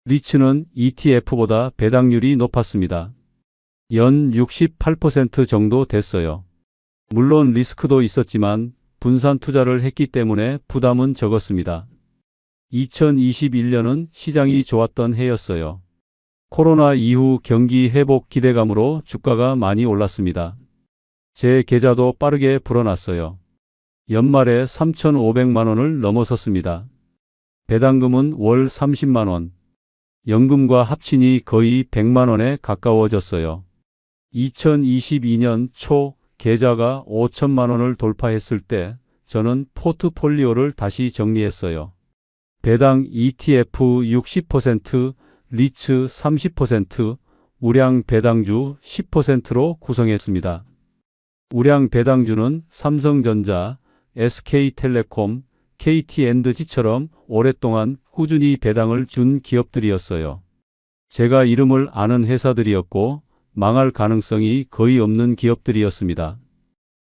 리츠는 ETF보다 배당률이 높았습니다. 연 68% 정도 됐어요. 물론 리스크도 있었지만 분산 투자를 했기 때문에 부담은 적었습니다. 2021년은 시장이 좋았던 해였어요. 코로나 이후 경기 회복 기대감으로 주가가 많이 올랐습니다. 제 계좌도 빠르게 불어났어요. 연말에 3,500만 원을 넘어섰습니다. 배당금은 월 30만 원. 연금과 합치니 거의 100만 원에 가까워졌어요. 2022년 초 계좌가 5천만 원을 돌파했을 때 저는 포트폴리오를 다시 정리했어요. 배당 ETF 60%, 리츠 30%, 우량 배당주 10%로 구성했습니다. 우량 배당주는 삼성전자, SK텔레콤, KT&G처럼 오랫동안 꾸준히 배당을 준 기업들이었어요. 제가 이름을 아는 회사들이었고 망할 가능성이 거의 없는 기업들이었습니다.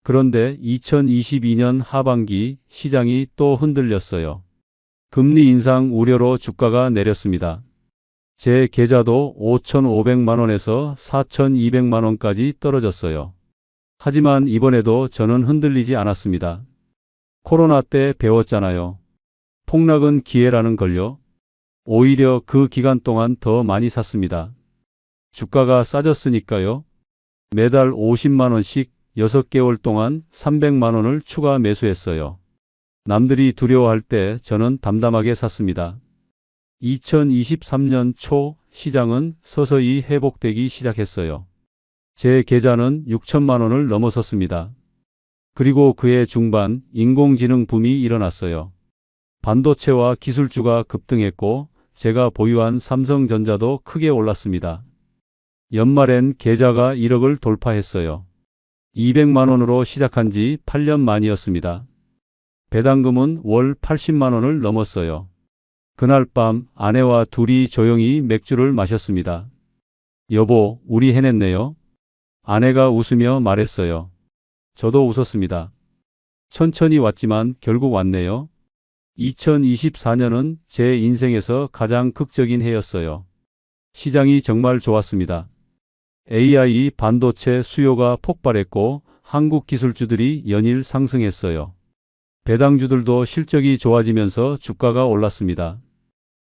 그런데 2022년 하반기 시장이 또 흔들렸어요. 금리 인상 우려로 주가가 내렸습니다. 제 계좌도 5,500만 원에서 4,200만 원까지 떨어졌어요. 하지만 이번에도 저는 흔들리지 않았습니다. 코로나 때 배웠잖아요. 폭락은 기회라는 걸요. 오히려 그 기간 동안 더 많이 샀습니다. 주가가 싸졌으니까요. 매달 50만 원씩 6개월 동안 300만 원을 추가 매수했어요. 남들이 두려워할 때 저는 담담하게 샀습니다. 2023년 초 시장은 서서히 회복되기 시작했어요. 제 계좌는 6천만 원을 넘어섰습니다. 그리고 그해 중반 인공지능 붐이 일어났어요. 반도체와 기술주가 급등했고 제가 보유한 삼성전자도 크게 올랐습니다. 연말엔 계좌가 1억을 돌파했어요. 200만 원으로 시작한 지 8년 만이었습니다. 배당금은 월 80만 원을 넘었어요. 그날 밤 아내와 둘이 조용히 맥주를 마셨습니다. 여보, 우리 해냈네요. 아내가 웃으며 말했어요. 저도 웃었습니다. 천천히 왔지만 결국 왔네요. 2024년은 제 인생에서 가장 극적인 해였어요. 시장이 정말 좋았습니다. AI 반도체 수요가 폭발했고 한국 기술주들이 연일 상승했어요. 배당주들도 실적이 좋아지면서 주가가 올랐습니다.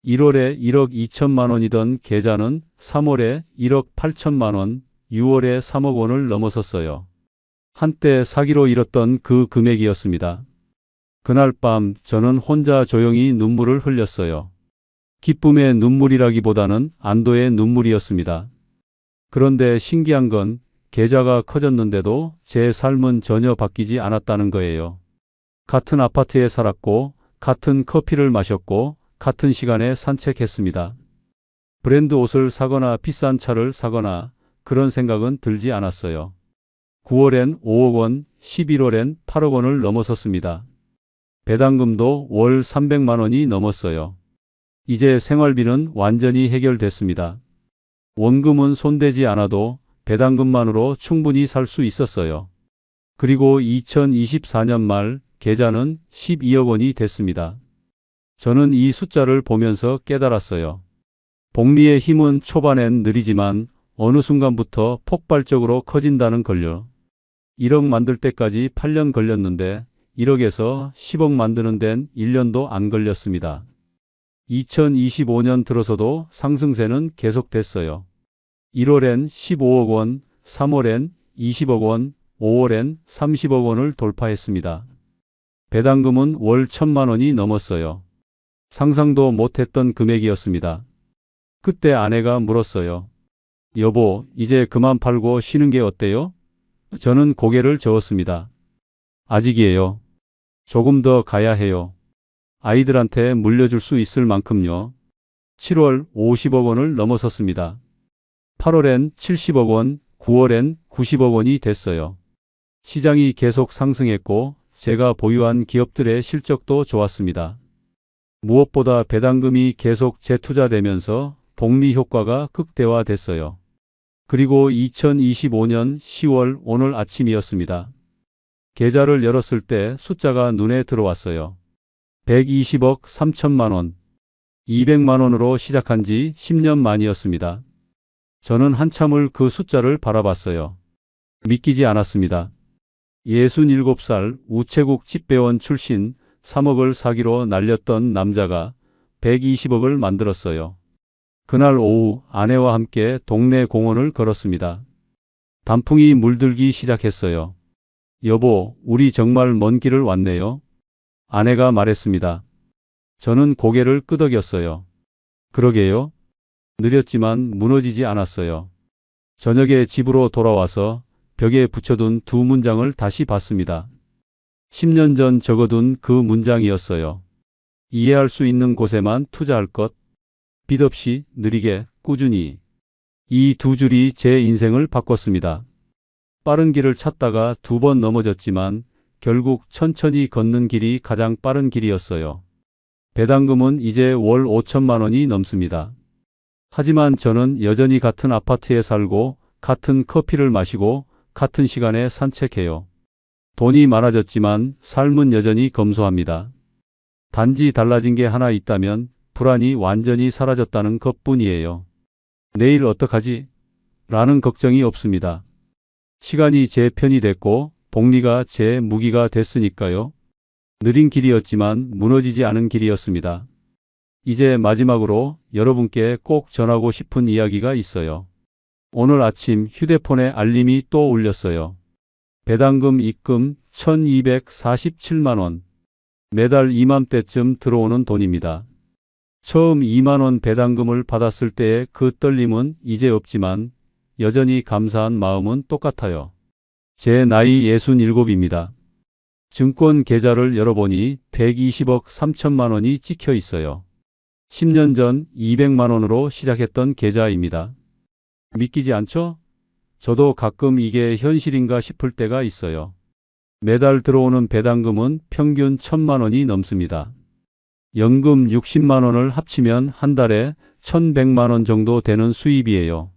1월에 1억 2천만 원이던 계좌는 3월에 1억 8천만 원, 6월에 3억 원을 넘어섰어요. 한때 사기로 잃었던 그 금액이었습니다. 그날 밤 저는 혼자 조용히 눈물을 흘렸어요. 기쁨의 눈물이라기보다는 안도의 눈물이었습니다. 그런데 신기한 건 계좌가 커졌는데도 제 삶은 전혀 바뀌지 않았다는 거예요. 같은 아파트에 살았고, 같은 커피를 마셨고, 같은 시간에 산책했습니다. 브랜드 옷을 사거나 비싼 차를 사거나 그런 생각은 들지 않았어요. 9월엔 5억 원, 11월엔 8억 원을 넘어섰습니다. 배당금도 월 300만 원이 넘었어요. 이제 생활비는 완전히 해결됐습니다. 원금은 손대지 않아도 배당금만으로 충분히 살 수 있었어요. 그리고 2024년 말 계좌는 12억 원이 됐습니다. 저는 이 숫자를 보면서 깨달았어요. 복리의 힘은 초반엔 느리지만 어느 순간부터 폭발적으로 커진다는 걸요. 1억 만들 때까지 8년 걸렸는데 1억에서 10억 만드는 데는 1년도 안 걸렸습니다. 2025년 들어서도 상승세는 계속됐어요. 1월엔 15억 원, 3월엔 20억 원, 5월엔 30억 원을 돌파했습니다. 배당금은 월 1,000만 원이 넘었어요. 상상도 못했던 금액이었습니다. 그때 아내가 물었어요. 여보, 이제 그만 팔고 쉬는 게 어때요? 저는 고개를 저었습니다. 아직이에요. 조금 더 가야 해요. 아이들한테 물려줄 수 있을 만큼요. 7월 50억 원을 넘어섰습니다. 8월엔 70억 원, 9월엔 90억 원이 됐어요. 시장이 계속 상승했고 제가 보유한 기업들의 실적도 좋았습니다. 무엇보다 배당금이 계속 재투자되면서 복리 효과가 극대화됐어요. 그리고 2025년 10월 오늘 아침이었습니다. 계좌를 열었을 때 숫자가 눈에 들어왔어요. 120억 3천만 원, 200만 원으로 시작한 지 10년 만이었습니다. 저는 한참을 그 숫자를 바라봤어요. 믿기지 않았습니다. 67살 우체국 집배원 출신 3억을 사기로 날렸던 남자가 120억을 만들었어요. 그날 오후 아내와 함께 동네 공원을 걸었습니다. 단풍이 물들기 시작했어요. 여보, 우리 정말 먼 길을 왔네요. 아내가 말했습니다. 저는 고개를 끄덕였어요. 그러게요. 느렸지만 무너지지 않았어요. 저녁에 집으로 돌아와서 벽에 붙여둔 두 문장을 다시 봤습니다. 10년 전 적어둔 그 문장이었어요. 이해할 수 있는 곳에만 투자할 것. 빚 없이, 느리게, 꾸준히. 이 두 줄이 제 인생을 바꿨습니다. 빠른 길을 찾다가 2번 넘어졌지만 결국 천천히 걷는 길이 가장 빠른 길이었어요. 배당금은 이제 월 5천만 원이 넘습니다. 하지만 저는 여전히 같은 아파트에 살고 같은 커피를 마시고 같은 시간에 산책해요. 돈이 많아졌지만 삶은 여전히 검소합니다. 단지 달라진 게 하나 있다면 불안이 완전히 사라졌다는 것뿐이에요. 내일 어떡하지? 라는 걱정이 없습니다. 시간이 제 편이 됐고 복리가 제 무기가 됐으니까요. 느린 길이었지만 무너지지 않은 길이었습니다. 이제 마지막으로 여러분께 꼭 전하고 싶은 이야기가 있어요. 오늘 아침 휴대폰에 알림이 또 울렸어요. 배당금 입금 1247만 원. 매달 이맘때쯤 들어오는 돈입니다. 처음 2만 원 배당금을 받았을 때의 그 떨림은 이제 없지만 여전히 감사한 마음은 똑같아요. 제 나이 67입니다. 증권 계좌를 열어보니 120억 3천만 원이 찍혀 있어요. 10년 전 200만 원으로 시작했던 계좌입니다. 믿기지 않죠? 저도 가끔 이게 현실인가 싶을 때가 있어요. 매달 들어오는 배당금은 평균 1,000만 원이 넘습니다. 연금 60만 원을 합치면 한 달에 1,100만 원 정도 되는 수입이에요.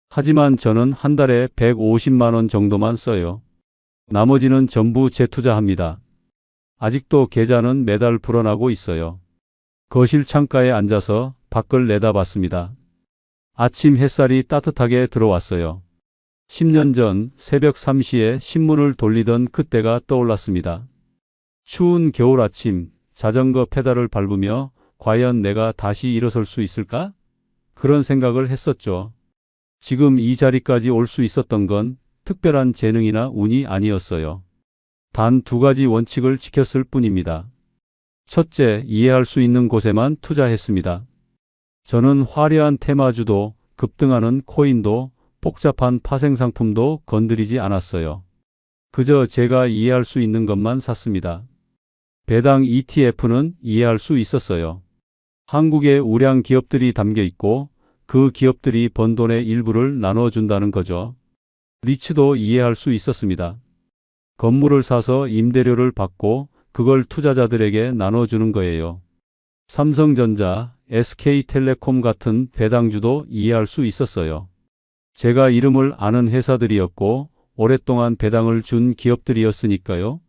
하지만 저는 한 달에 150만 원 정도만 써요. 나머지는 전부 재투자합니다. 아직도 계좌는 매달 불어나고 있어요. 거실 창가에 앉아서 밖을 내다봤습니다. 아침 햇살이 따뜻하게 들어왔어요. 10년 전 새벽 3시에 신문을 돌리던 그때가 떠올랐습니다. 추운 겨울 아침 자전거 페달을 밟으며 과연 내가 다시 일어설 수 있을까? 그런 생각을 했었죠. 지금 이 자리까지 올 수 있었던 건 특별한 재능이나 운이 아니었어요. 단 2가지 원칙을 지켰을 뿐입니다. 첫째, 이해할 수 있는 곳에만 투자했습니다. 저는 화려한 테마주도, 급등하는 코인도, 복잡한 파생상품도 건드리지 않았어요. 그저 제가 이해할 수 있는 것만 샀습니다. 배당 ETF는 이해할 수 있었어요. 한국에 우량 기업들이 담겨 있고 그 기업들이 번 돈의 일부를 나눠준다는 거죠. 리츠도 이해할 수 있었습니다. 건물을 사서 임대료를 받고 그걸 투자자들에게 나눠주는 거예요. 삼성전자, SK텔레콤 같은 배당주도 이해할 수 있었어요. 제가 이름을 아는 회사들이었고 오랫동안 배당을 준 기업들이었으니까요.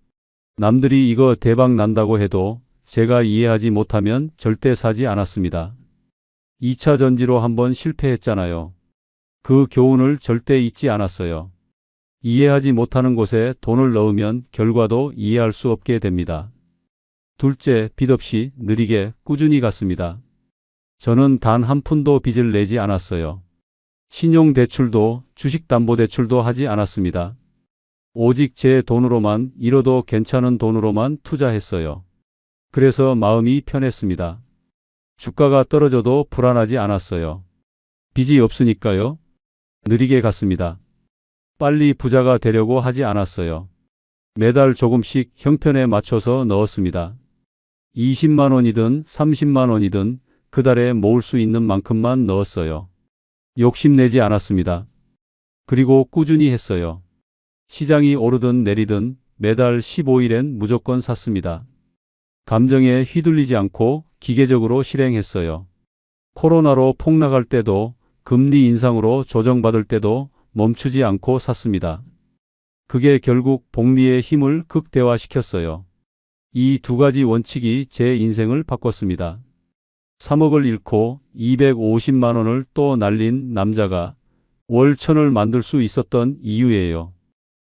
남들이 이거 대박 난다고 해도 제가 이해하지 못하면 절대 사지 않았습니다. 2차 전지로 한번 실패했잖아요. 그 교훈을 절대 잊지 않았어요. 이해하지 못하는 곳에 돈을 넣으면 결과도 이해할 수 없게 됩니다. 둘째, 빚 없이 느리게 꾸준히 갔습니다. 저는 단 한 푼도 빚을 내지 않았어요. 신용대출도 주식담보대출도 하지 않았습니다. 오직 제 돈으로만 잃어도 괜찮은 돈으로만 투자했어요. 그래서 마음이 편했습니다. 주가가 떨어져도 불안하지 않았어요. 빚이 없으니까요. 느리게 갔습니다. 빨리 부자가 되려고 하지 않았어요. 매달 조금씩 형편에 맞춰서 넣었습니다. 20만 원이든 30만 원이든 그 달에 모을 수 있는 만큼만 넣었어요. 욕심내지 않았습니다. 그리고 꾸준히 했어요. 시장이 오르든 내리든 매달 15일엔 무조건 샀습니다. 감정에 휘둘리지 않고 기계적으로 실행했어요. 코로나로 폭락할 때도 금리 인상으로 조정받을 때도 멈추지 않고 샀습니다. 그게 결국 복리의 힘을 극대화시켰어요. 이 2가지 원칙이 제 인생을 바꿨습니다. 3억을 잃고 250만 원을 또 날린 남자가 월 1,000을 만들 수 있었던 이유예요.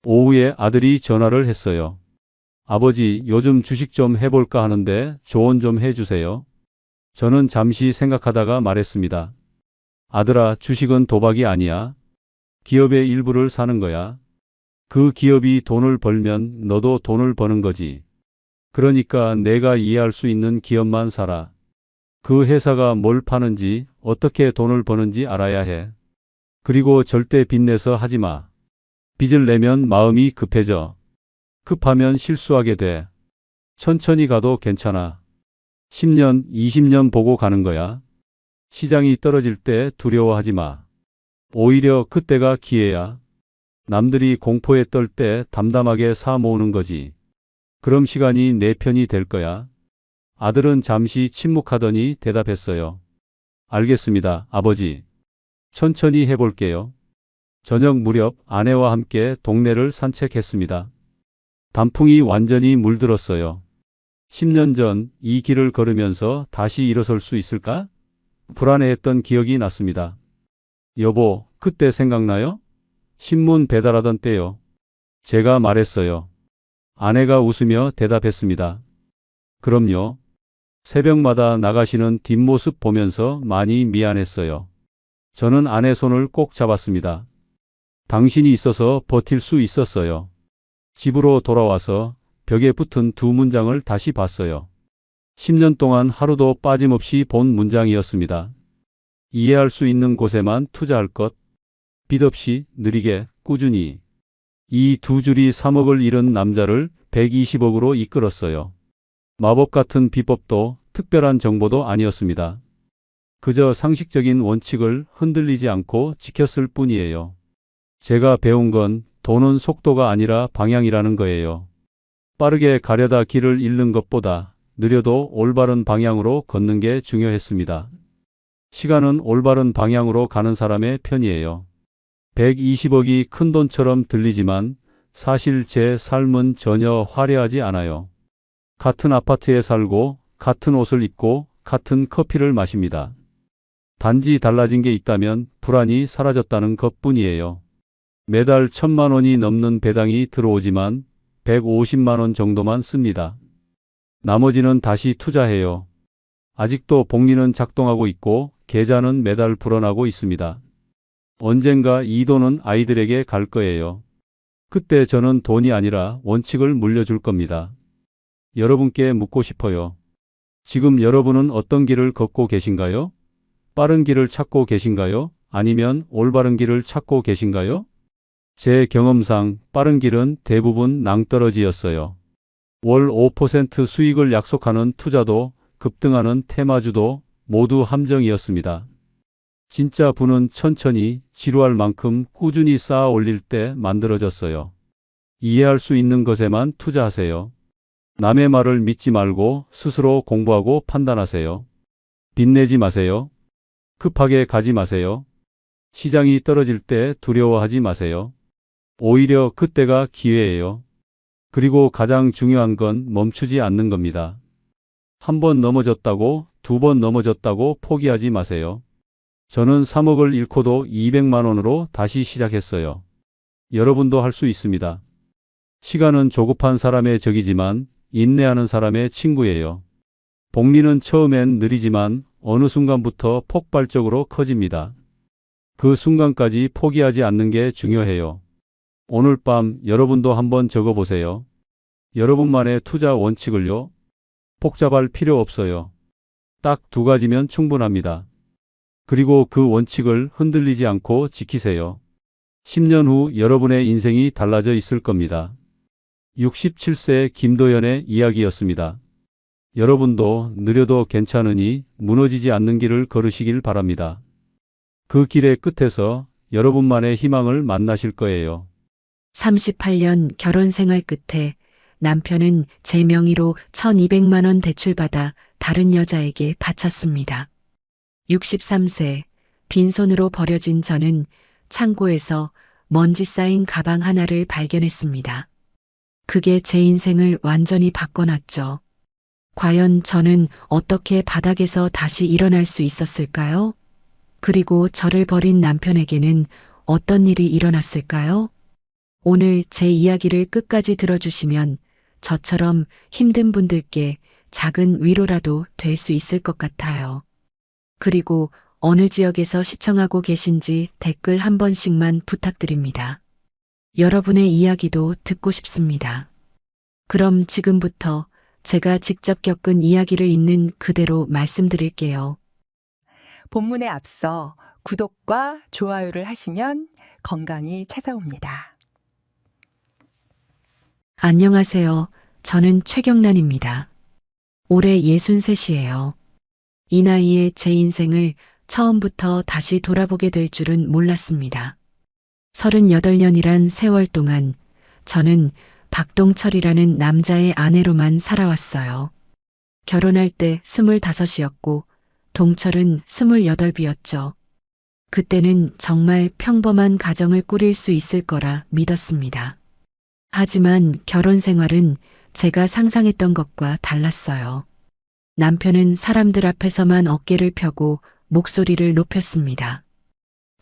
오후에 아들이 전화를 했어요. 아버지, 요즘 주식 좀 해볼까 하는데 조언 좀 해주세요. 저는 잠시 생각하다가 말했습니다. 아들아, 주식은 도박이 아니야. 기업의 일부를 사는 거야. 그 기업이 돈을 벌면 너도 돈을 버는 거지. 그러니까 내가 이해할 수 있는 기업만 사라. 그 회사가 뭘 파는지, 어떻게 돈을 버는지 알아야 해. 그리고 절대 빚내서 하지 마. 빚을 내면 마음이 급해져. 급하면 실수하게 돼. 천천히 가도 괜찮아. 10년, 20년 보고 가는 거야. 시장이 떨어질 때 두려워하지 마. 오히려 그때가 기회야. 남들이 공포에 떨 때 담담하게 사 모으는 거지. 그럼 시간이 내 편이 될 거야. 아들은 잠시 침묵하더니 대답했어요. 알겠습니다, 아버지. 천천히 해볼게요. 저녁 무렵 아내와 함께 동네를 산책했습니다. 단풍이 완전히 물들었어요. 10년 전 이 길을 걸으면서 다시 일어설 수 있을까? 불안해했던 기억이 났습니다. 여보, 그때 생각나요? 신문 배달하던 때요. 제가 말했어요. 아내가 웃으며 대답했습니다. 그럼요. 새벽마다 나가시는 뒷모습 보면서 많이 미안했어요. 저는 아내 손을 꼭 잡았습니다. 당신이 있어서 버틸 수 있었어요. 집으로 돌아와서 벽에 붙은 두 문장을 다시 봤어요. 10년 동안 하루도 빠짐없이 본 문장이었습니다. 이해할 수 있는 곳에만 투자할 것. 빚 없이, 느리게, 꾸준히. 이 두 줄이 3억을 잃은 남자를 120억으로 이끌었어요. 마법 같은 비법도 특별한 정보도 아니었습니다. 그저 상식적인 원칙을 흔들리지 않고 지켰을 뿐이에요. 제가 배운 건 돈은 속도가 아니라 방향이라는 거예요. 빠르게 가려다 길을 잃는 것보다 느려도 올바른 방향으로 걷는 게 중요했습니다. 시간은 올바른 방향으로 가는 사람의 편이에요. 120억이 큰 돈처럼 들리지만 사실 제 삶은 전혀 화려하지 않아요. 같은 아파트에 살고 같은 옷을 입고 같은 커피를 마십니다. 단지 달라진 게 있다면 불안이 사라졌다는 것뿐이에요. 매달 1,000만 원이 넘는 배당이 들어오지만 150만 원 정도만 씁니다. 나머지는 다시 투자해요. 아직도 복리는 작동하고 있고 계좌는 매달 불어나고 있습니다. 언젠가 이 돈은 아이들에게 갈 거예요. 그때 저는 돈이 아니라 원칙을 물려줄 겁니다. 여러분께 묻고 싶어요. 지금 여러분은 어떤 길을 걷고 계신가요? 빠른 길을 찾고 계신가요? 아니면 올바른 길을 찾고 계신가요? 제 경험상 빠른 길은 대부분 낭떠러지였어요. 월 5% 수익을 약속하는 투자도 급등하는 테마주도 모두 함정이었습니다. 진짜 부는 천천히 지루할 만큼 꾸준히 쌓아 올릴 때 만들어졌어요. 이해할 수 있는 것에만 투자하세요. 남의 말을 믿지 말고 스스로 공부하고 판단하세요. 빚내지 마세요. 급하게 가지 마세요. 시장이 떨어질 때 두려워하지 마세요. 오히려 그때가 기회예요. 그리고 가장 중요한 건 멈추지 않는 겁니다. 한 번 넘어졌다고, 두 번 넘어졌다고 포기하지 마세요. 저는 3억을 잃고도 200만 원으로 다시 시작했어요. 여러분도 할 수 있습니다. 시간은 조급한 사람의 적이지만 인내하는 사람의 친구예요. 복리는 처음엔 느리지만 어느 순간부터 폭발적으로 커집니다. 그 순간까지 포기하지 않는 게 중요해요. 오늘 밤 여러분도 한번 적어보세요. 여러분만의 투자 원칙을요. 복잡할 필요 없어요. 딱 2가지면 충분합니다. 그리고 그 원칙을 흔들리지 않고 지키세요. 10년 후 여러분의 인생이 달라져 있을 겁니다. 67세 김도연의 이야기였습니다. 여러분도 느려도 괜찮으니 무너지지 않는 길을 걸으시길 바랍니다. 그 길의 끝에서 여러분만의 희망을 만나실 거예요. 38년 결혼 생활 끝에 남편은 제 명의로 1,200만 원 대출받아 다른 여자에게 바쳤습니다. 63세, 빈손으로 버려진 저는 창고에서 먼지 쌓인 가방 하나를 발견했습니다. 그게 제 인생을 완전히 바꿔놨죠. 과연 저는 어떻게 바닥에서 다시 일어날 수 있었을까요? 그리고 저를 버린 남편에게는 어떤 일이 일어났을까요? 오늘 제 이야기를 끝까지 들어주시면 저처럼 힘든 분들께 작은 위로라도 될 수 있을 것 같아요. 그리고 어느 지역에서 시청하고 계신지 댓글 한 번씩만 부탁드립니다. 여러분의 이야기도 듣고 싶습니다. 그럼 지금부터 제가 직접 겪은 이야기를 있는 그대로 말씀드릴게요. 본문에 앞서 구독과 좋아요를 하시면 건강이 찾아옵니다. 안녕하세요. 저는 최경란입니다. 올해 63이에요. 이 나이에 제 인생을 처음부터 다시 돌아보게 될 줄은 몰랐습니다. 38년이란 세월 동안 저는 박동철이라는 남자의 아내로만 살아왔어요. 결혼할 때 25이었고 동철은 28이었죠. 그때는 정말 평범한 가정을 꾸릴 수 있을 거라 믿었습니다. 하지만 결혼 생활은 제가 상상했던 것과 달랐어요. 남편은 사람들 앞에서만 어깨를 펴고 목소리를 높였습니다.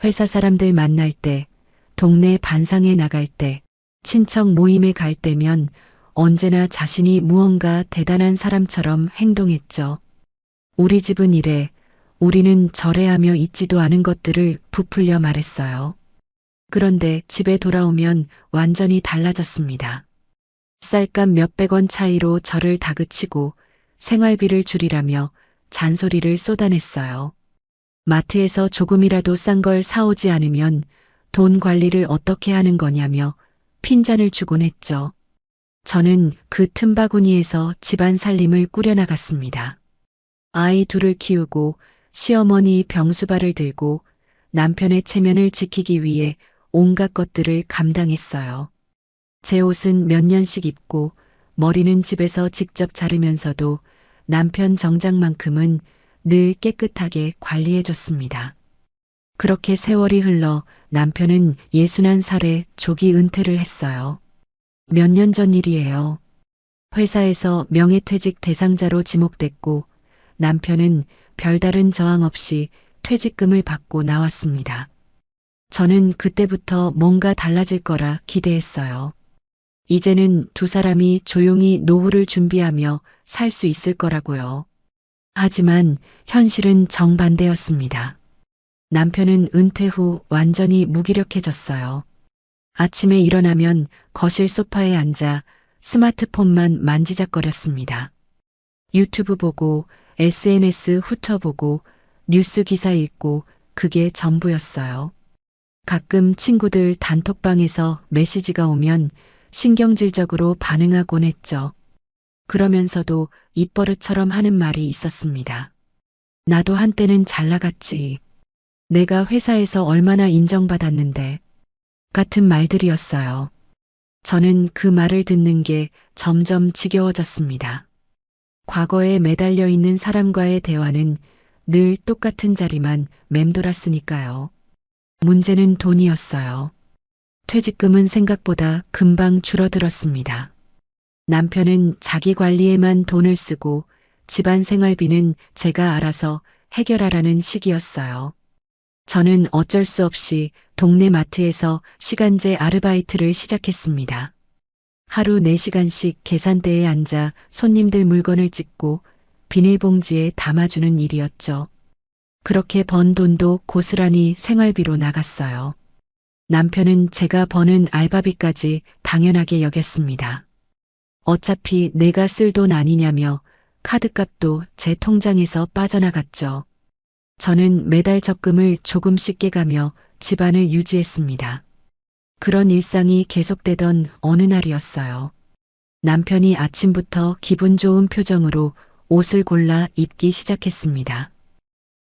회사 사람들 만날 때, 동네 반상에 나갈 때, 친척 모임에 갈 때면 언제나 자신이 무언가 대단한 사람처럼 행동했죠. 우리 집은 이래, 우리는 절해하며 잊지도 않은 것들을 부풀려 말했어요. 그런데 집에 돌아오면 완전히 달라졌습니다. 쌀값 몇백 원 차이로 저를 다그치고 생활비를 줄이라며 잔소리를 쏟아냈어요. 마트에서 조금이라도 싼 걸 사오지 않으면 돈 관리를 어떻게 하는 거냐며 핀잔을 주곤 했죠. 저는 그 틈바구니에서 집안 살림을 꾸려나갔습니다. 아이 둘을 키우고 시어머니 병수발을 들고 남편의 체면을 지키기 위해 온갖 것들을 감당했어요. 제 옷은 몇 년씩 입고 머리는 집에서 직접 자르면서도 남편 정장만큼은 늘 깨끗하게 관리해줬습니다. 그렇게 세월이 흘러 남편은 61살에 조기 은퇴를 했어요. 몇 년 전 일이에요. 회사에서 명예퇴직 대상자로 지목됐고 남편은 별다른 저항 없이 퇴직금을 받고 나왔습니다. 저는 그때부터 뭔가 달라질 거라 기대했어요. 이제는 두 사람이 조용히 노후를 준비하며 살 수 있을 거라고요. 하지만 현실은 정반대였습니다. 남편은 은퇴 후 완전히 무기력해졌어요. 아침에 일어나면 거실 소파에 앉아 스마트폰만 만지작거렸습니다. 유튜브 보고 SNS 훑어보고 뉴스 기사 읽고 그게 전부였어요. 가끔 친구들 단톡방에서 메시지가 오면 신경질적으로 반응하곤 했죠. 그러면서도 입버릇처럼 하는 말이 있었습니다. 나도 한때는 잘 나갔지. 내가 회사에서 얼마나 인정받았는데. 같은 말들이었어요. 저는 그 말을 듣는 게 점점 지겨워졌습니다. 과거에 매달려 있는 사람과의 대화는 늘 똑같은 자리만 맴돌았으니까요. 문제는 돈이었어요. 퇴직금은 생각보다 금방 줄어들었습니다. 남편은 자기 관리에만 돈을 쓰고 집안 생활비는 제가 알아서 해결하라는 식이었어요. 저는 어쩔 수 없이 동네 마트에서 시간제 아르바이트를 시작했습니다. 하루 4시간씩 계산대에 앉아 손님들 물건을 찍고 비닐봉지에 담아주는 일이었죠. 그렇게 번 돈도 고스란히 생활비로 나갔어요. 남편은 제가 버는 알바비까지 당연하게 여겼습니다. 어차피 내가 쓸 돈 아니냐며 카드값도 제 통장에서 빠져나갔죠. 저는 매달 적금을 조금씩 깨가며 집안을 유지했습니다. 그런 일상이 계속되던 어느 날이었어요. 남편이 아침부터 기분 좋은 표정으로 옷을 골라 입기 시작했습니다.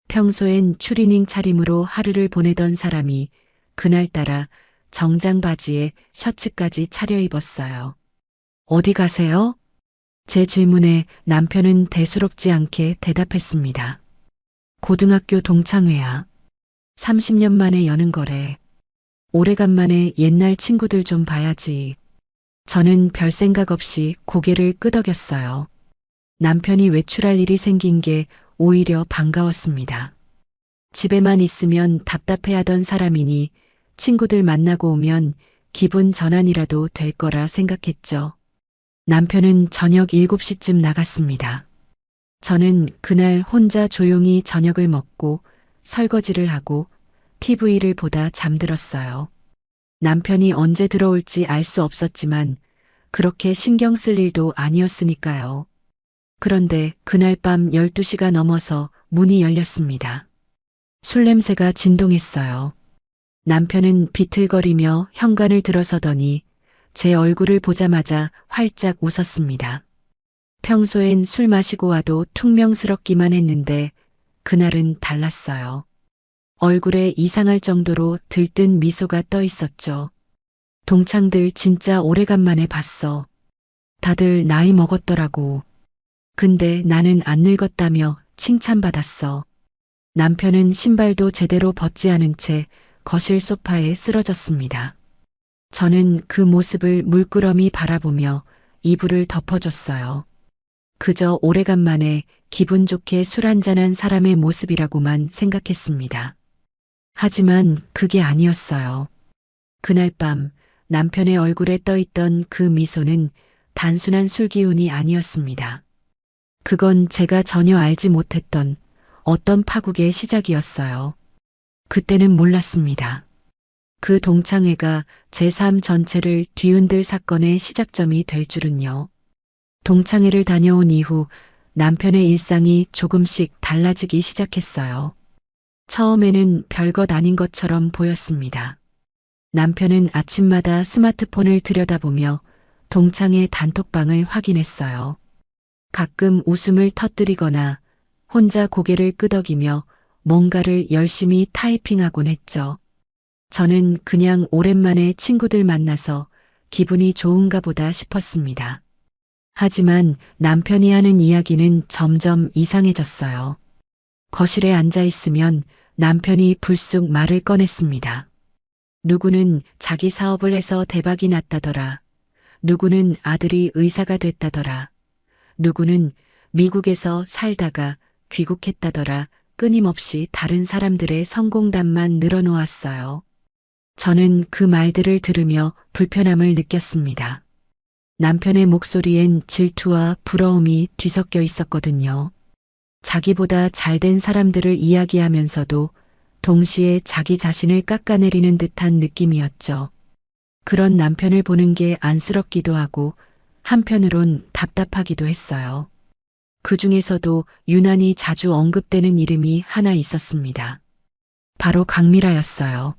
평소엔 추리닝 차림으로 하루를 보내던 사람이 그날따라 정장 바지에 셔츠까지 차려입었어요. 어디 가세요? 제 질문에 남편은 대수롭지 않게 대답했습니다. 고등학교 동창회야. 30년 만에 여는 거래. 오래간만에 옛날 친구들 좀 봐야지. 저는 별 생각 없이 고개를 끄덕였어요. 남편이 외출할 일이 생긴 게 오히려 반가웠습니다. 집에만 있으면 답답해하던 사람이니 친구들 만나고 오면 기분 전환이라도 될 거라 생각했죠. 남편은 저녁 7시쯤 나갔습니다. 저는 그날 혼자 조용히 저녁을 먹고 설거지를 하고 TV를 보다 잠들었어요. 남편이 언제 들어올지 알 수 없었지만 그렇게 신경 쓸 일도 아니었으니까요. 그런데 그날 밤 12시가 넘어서 문이 열렸습니다. 술 냄새가 진동했어요. 남편은 비틀거리며 현관을 들어서더니 제 얼굴을 보자마자 활짝 웃었습니다. 평소엔 술 마시고 와도 퉁명스럽기만 했는데 그날은 달랐어요. 얼굴에 이상할 정도로 들뜬 미소가 떠 있었죠. 동창들 진짜 오래간만에 봤어. 다들 나이 먹었더라고. 근데 나는 안 늙었다며 칭찬받았어. 남편은 신발도 제대로 벗지 않은 채 거실 소파에 쓰러졌습니다. 저는 그 모습을 물끄러미 바라보며 이불을 덮어줬어요. 그저 오래간만에 기분 좋게 술 한잔한 사람의 모습이라고만 생각했습니다. 하지만 그게 아니었어요. 그날 밤 남편의 얼굴에 떠있던 그 미소는 단순한 술 기운이 아니었습니다. 그건 제가 전혀 알지 못했던 어떤 파국의 시작이었어요. 그때는 몰랐습니다. 그 동창회가 제 삶 전체를 뒤흔들 사건의 시작점이 될 줄은요. 동창회를 다녀온 이후 남편의 일상이 조금씩 달라지기 시작했어요. 처음에는 별것 아닌 것처럼 보였습니다. 남편은 아침마다 스마트폰을 들여다보며 동창회 단톡방을 확인했어요. 가끔 웃음을 터뜨리거나 혼자 고개를 끄덕이며 뭔가를 열심히 타이핑하곤 했죠. 저는 그냥 오랜만에 친구들 만나서 기분이 좋은가 보다 싶었습니다. 하지만 남편이 하는 이야기는 점점 이상해졌어요. 거실에 앉아 있으면 남편이 불쑥 말을 꺼냈습니다. 누구는 자기 사업을 해서 대박이 났다더라. 누구는 아들이 의사가 됐다더라. 누구는 미국에서 살다가 귀국했다더라. 끊임없이 다른 사람들의 성공담만 늘어놓았어요. 저는 그 말들을 들으며 불편함을 느꼈습니다. 남편의 목소리엔 질투와 부러움이 뒤섞여 있었거든요. 자기보다 잘된 사람들을 이야기하면서도 동시에 자기 자신을 깎아내리는 듯한 느낌이었죠. 그런 남편을 보는 게 안쓰럽기도 하고 한편으론 답답하기도 했어요. 그 중에서도 유난히 자주 언급되는 이름이 하나 있었습니다. 바로 강미라였어요.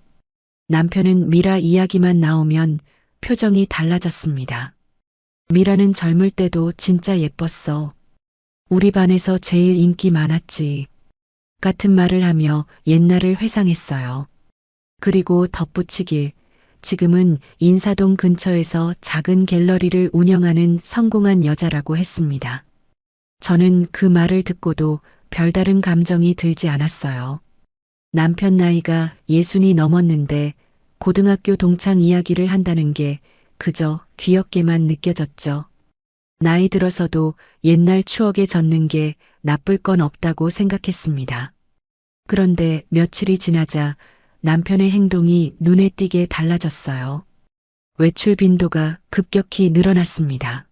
남편은 미라 이야기만 나오면 표정이 달라졌습니다. 미라는 젊을 때도 진짜 예뻤어. 우리 반에서 제일 인기 많았지. 같은 말을 하며 옛날을 회상했어요. 그리고 덧붙이길, 지금은 인사동 근처에서 작은 갤러리를 운영하는 성공한 여자라고 했습니다. 저는 그 말을 듣고도 별다른 감정이 들지 않았어요. 남편 나이가 60이 넘었는데 고등학교 동창 이야기를 한다는 게 그저 귀엽게만 느껴졌죠. 나이 들어서도 옛날 추억에 젖는 게 나쁠 건 없다고 생각했습니다. 그런데 며칠이 지나자 남편의 행동이 눈에 띄게 달라졌어요. 외출 빈도가 급격히 늘어났습니다.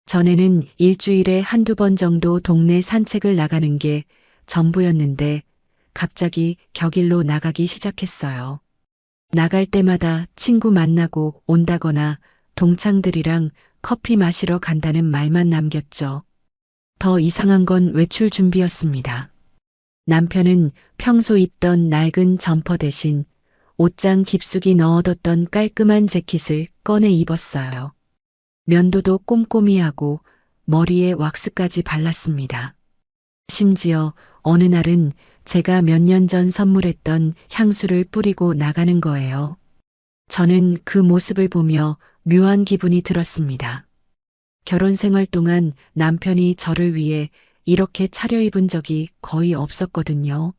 전에는 일주일에 한두 번 정도 동네 산책을 나가는 게 전부였는데 갑자기 격일로 나가기 시작했어요. 나갈 때마다 친구 만나고 온다거나 동창들이랑 커피 마시러 간다는 말만 남겼죠. 더 이상한 건 외출 준비였습니다. 남편은 평소 입던 낡은 점퍼 대신 옷장 깊숙이 넣어뒀던 깔끔한 재킷을 꺼내 입었어요. 면도도 꼼꼼히 하고 머리에 왁스까지 발랐습니다. 심지어 어느 날은 제가 몇 년 전 선물했던 향수를 뿌리고 나가는 거예요. 저는 그 모습을 보며 묘한 기분이 들었습니다. 결혼 생활 동안 남편이 저를 위해 이렇게 차려입은 적이 거의 없었거든요.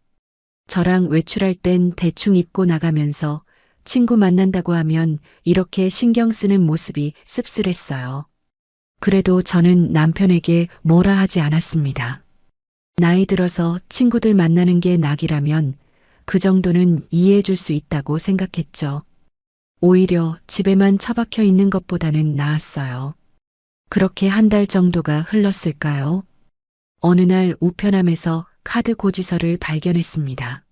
저랑 외출할 땐 대충 입고 나가면서 친구 만난다고 하면 이렇게 신경 쓰는 모습이 씁쓸했어요. 그래도 저는 남편에게 뭐라 하지 않았습니다. 나이 들어서 친구들 만나는 게 낙이라면 그 정도는 이해해 줄 수 있다고 생각했죠. 오히려 집에만 처박혀 있는 것보다는 나았어요. 그렇게 한 달 정도가 흘렀을까요? 어느 날 우편함에서 카드 고지서를 발견했습니다.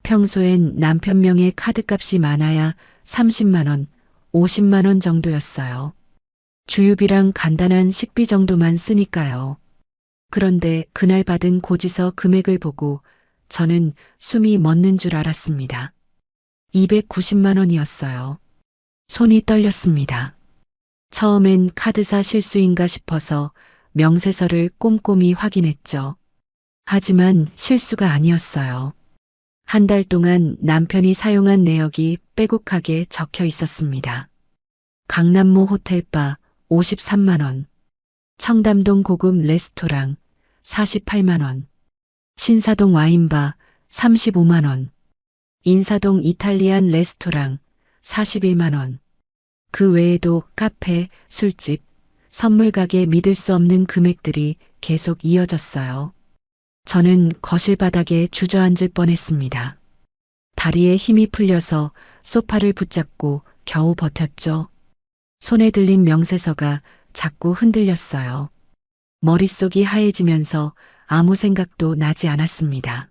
평소엔 남편 명의 카드값이 많아야 30만 원, 50만 원 정도였어요. 주유비랑 간단한 식비 정도만 쓰니까요. 그런데 그날 받은 고지서 금액을 보고 저는 숨이 멎는 줄 알았습니다. 290만 원이었어요. 손이 떨렸습니다. 처음엔 카드사 실수인가 싶어서 명세서를 꼼꼼히 확인했죠. 하지만 실수가 아니었어요. 한 달 동안 남편이 사용한 내역이 빼곡하게 적혀 있었습니다. 강남모 호텔바 53만 원, 청담동 고급 레스토랑 48만 원, 신사동 와인바 35만 원, 인사동 이탈리안 레스토랑 41만 원, 그 외에도 카페, 술집, 선물가게 믿을 수 없는 금액들이 계속 이어졌어요. 저는 거실 바닥에 주저앉을 뻔했습니다. 다리에 힘이 풀려서 소파를 붙잡고 겨우 버텼죠. 손에 들린 명세서가 자꾸 흔들렸어요. 머릿속이 하얘지면서 아무 생각도 나지 않았습니다.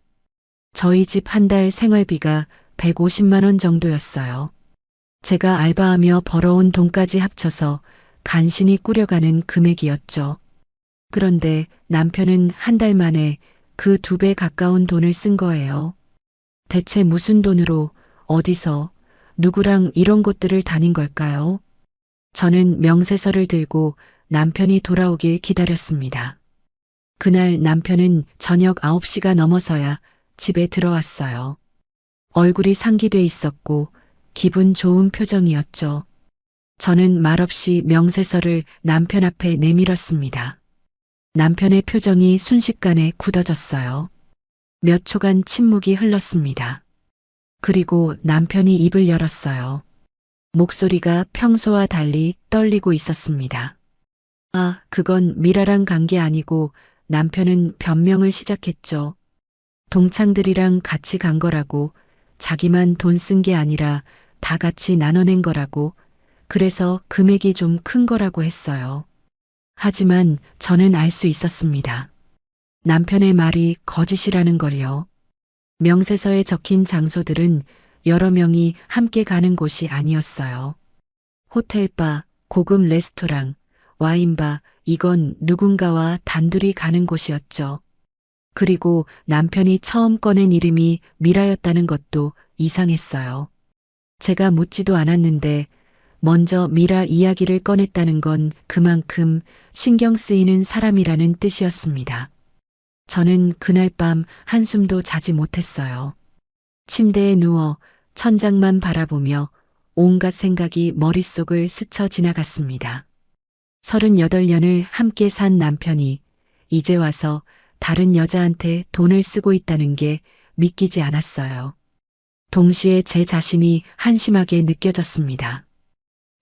저희 집 한 달 생활비가 150만 원 정도였어요. 제가 알바하며 벌어온 돈까지 합쳐서 간신히 꾸려가는 금액이었죠. 그런데 남편은 한 달 만에 그 2배 가까운 돈을 쓴 거예요. 대체 무슨 돈으로, 어디서, 누구랑 이런 곳들을 다닌 걸까요? 저는 명세서를 들고 남편이 돌아오길 기다렸습니다. 그날 남편은 저녁 9시가 넘어서야 집에 들어왔어요. 얼굴이 상기돼 있었고 기분 좋은 표정이었죠. 저는 말없이 명세서를 남편 앞에 내밀었습니다. 남편의 표정이 순식간에 굳어졌어요. 몇 초간 침묵이 흘렀습니다. 그리고 남편이 입을 열었어요. 목소리가 평소와 달리 떨리고 있었습니다. 아, 그건 미라랑 간 게 아니고 남편은 변명을 시작했죠. 동창들이랑 같이 간 거라고, 자기만 돈 쓴 게 아니라 다 같이 나눠낸 거라고, 그래서 금액이 좀 큰 거라고 했어요. 하지만 저는 알 수 있었습니다. 남편의 말이 거짓이라는 걸요. 명세서에 적힌 장소들은 여러 명이 함께 가는 곳이 아니었어요. 호텔바, 고급 레스토랑, 와인바, 이건 누군가와 단둘이 가는 곳이었죠. 그리고 남편이 처음 꺼낸 이름이 미라였다는 것도 이상했어요. 제가 묻지도 않았는데 먼저 미라 이야기를 꺼냈다는 건 그만큼 신경 쓰이는 사람이라는 뜻이었습니다. 저는 그날 밤 한숨도 자지 못했어요. 침대에 누워 천장만 바라보며 온갖 생각이 머릿속을 스쳐 지나갔습니다. 38년을 함께 산 남편이 이제 와서 다른 여자한테 돈을 쓰고 있다는 게 믿기지 않았어요. 동시에 제 자신이 한심하게 느껴졌습니다.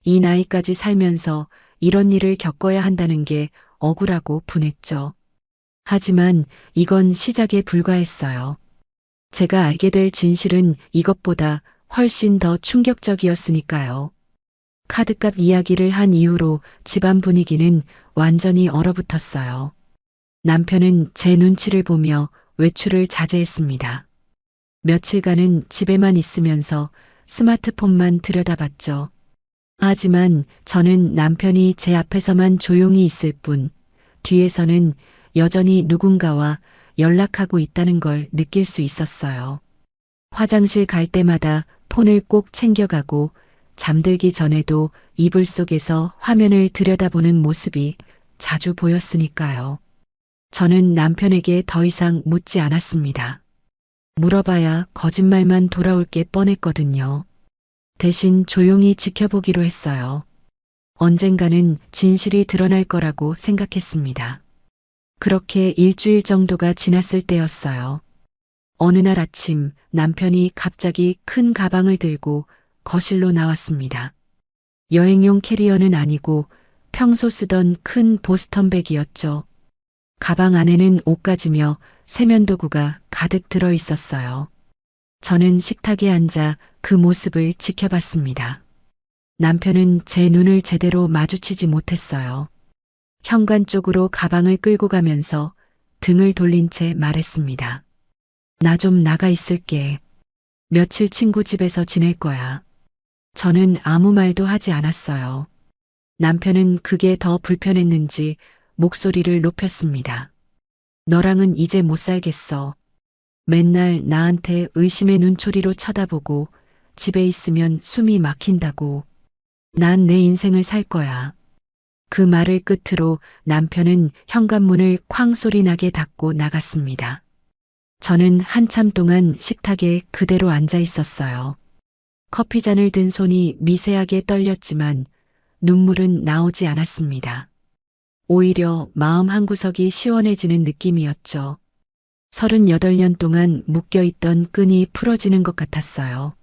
이 나이까지 살면서 이런 일을 겪어야 한다는 게 억울하고 분했죠. 하지만 이건 시작에 불과했어요. 제가 알게 될 진실은 이것보다 훨씬 더 충격적이었으니까요. 카드값 이야기를 한 이후로 집안 분위기는 완전히 얼어붙었어요. 남편은 제 눈치를 보며 외출을 자제했습니다. 며칠간은 집에만 있으면서 스마트폰만 들여다봤죠. 하지만 저는 남편이 제 앞에서만 조용히 있을 뿐, 뒤에서는 여전히 누군가와 연락하고 있다는 걸 느낄 수 있었어요. 화장실 갈 때마다 폰을 꼭 챙겨가고 잠들기 전에도 이불 속에서 화면을 들여다보는 모습이 자주 보였으니까요. 저는 남편에게 더 이상 묻지 않았습니다. 물어봐야 거짓말만 돌아올 게 뻔했거든요. 대신 조용히 지켜보기로 했어요. 언젠가는 진실이 드러날 거라고 생각했습니다. 그렇게 일주일 정도가 지났을 때였어요. 어느 날 아침 남편이 갑자기 큰 가방을 들고 거실로 나왔습니다. 여행용 캐리어는 아니고 평소 쓰던 큰 보스턴백이었죠. 가방 안에는 옷가지며 세면도구가 가득 들어 있었어요. 저는 식탁에 앉아 그 모습을 지켜봤습니다. 남편은 제 눈을 제대로 마주치지 못했어요. 현관 쪽으로 가방을 끌고 가면서 등을 돌린 채 말했습니다. 나 좀 나가 있을게. 며칠 친구 집에서 지낼 거야. 저는 아무 말도 하지 않았어요. 남편은 그게 더 불편했는지 목소리를 높였습니다. 너랑은 이제 못 살겠어. 맨날 나한테 의심의 눈초리로 쳐다보고 집에 있으면 숨이 막힌다고. 난 내 인생을 살 거야. 그 말을 끝으로 남편은 현관문을 쾅 소리 나게 닫고 나갔습니다. 저는 한참 동안 식탁에 그대로 앉아 있었어요. 커피잔을 든 손이 미세하게 떨렸지만 눈물은 나오지 않았습니다. 오히려 마음 한구석이 시원해지는 느낌이었죠. 38년 동안 묶여있던 끈이 풀어지는 것 같았어요.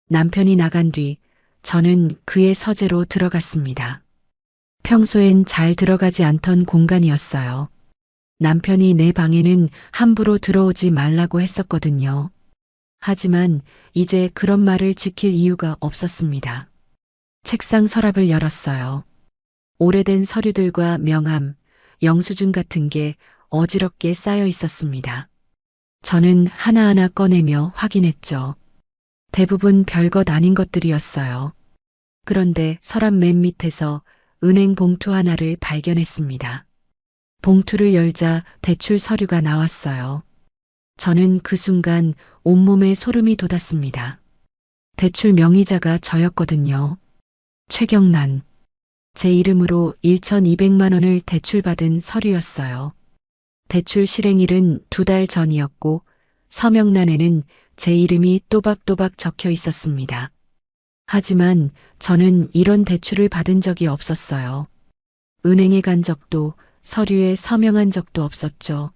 남편이 나간 뒤 저는 그의 서재로 들어갔습니다. 평소엔 잘 들어가지 않던 공간이었어요. 남편이 내 방에는 함부로 들어오지 말라고 했었거든요. 하지만 이제 그런 말을 지킬 이유가 없었습니다. 책상 서랍을 열었어요. 오래된 서류들과 명함, 영수증 같은 게 어지럽게 쌓여 있었습니다. 저는 하나하나 꺼내며 확인했죠. 대부분 별것 아닌 것들이었어요. 그런데 서랍 맨 밑에서 은행 봉투 하나를 발견했습니다. 봉투를 열자 대출 서류가 나왔어요. 저는 그 순간 온몸에 소름이 돋았습니다. 대출 명의자가 저였거든요. 최경란. 제 이름으로 1,200만 원을 대출받은 서류였어요. 대출 실행일은 2달 전이었고 서명란에는 제 이름이 또박또박 적혀 있었습니다. 하지만 저는 이런 대출을 받은 적이 없었어요. 은행에 간 적도 서류에 서명한 적도 없었죠.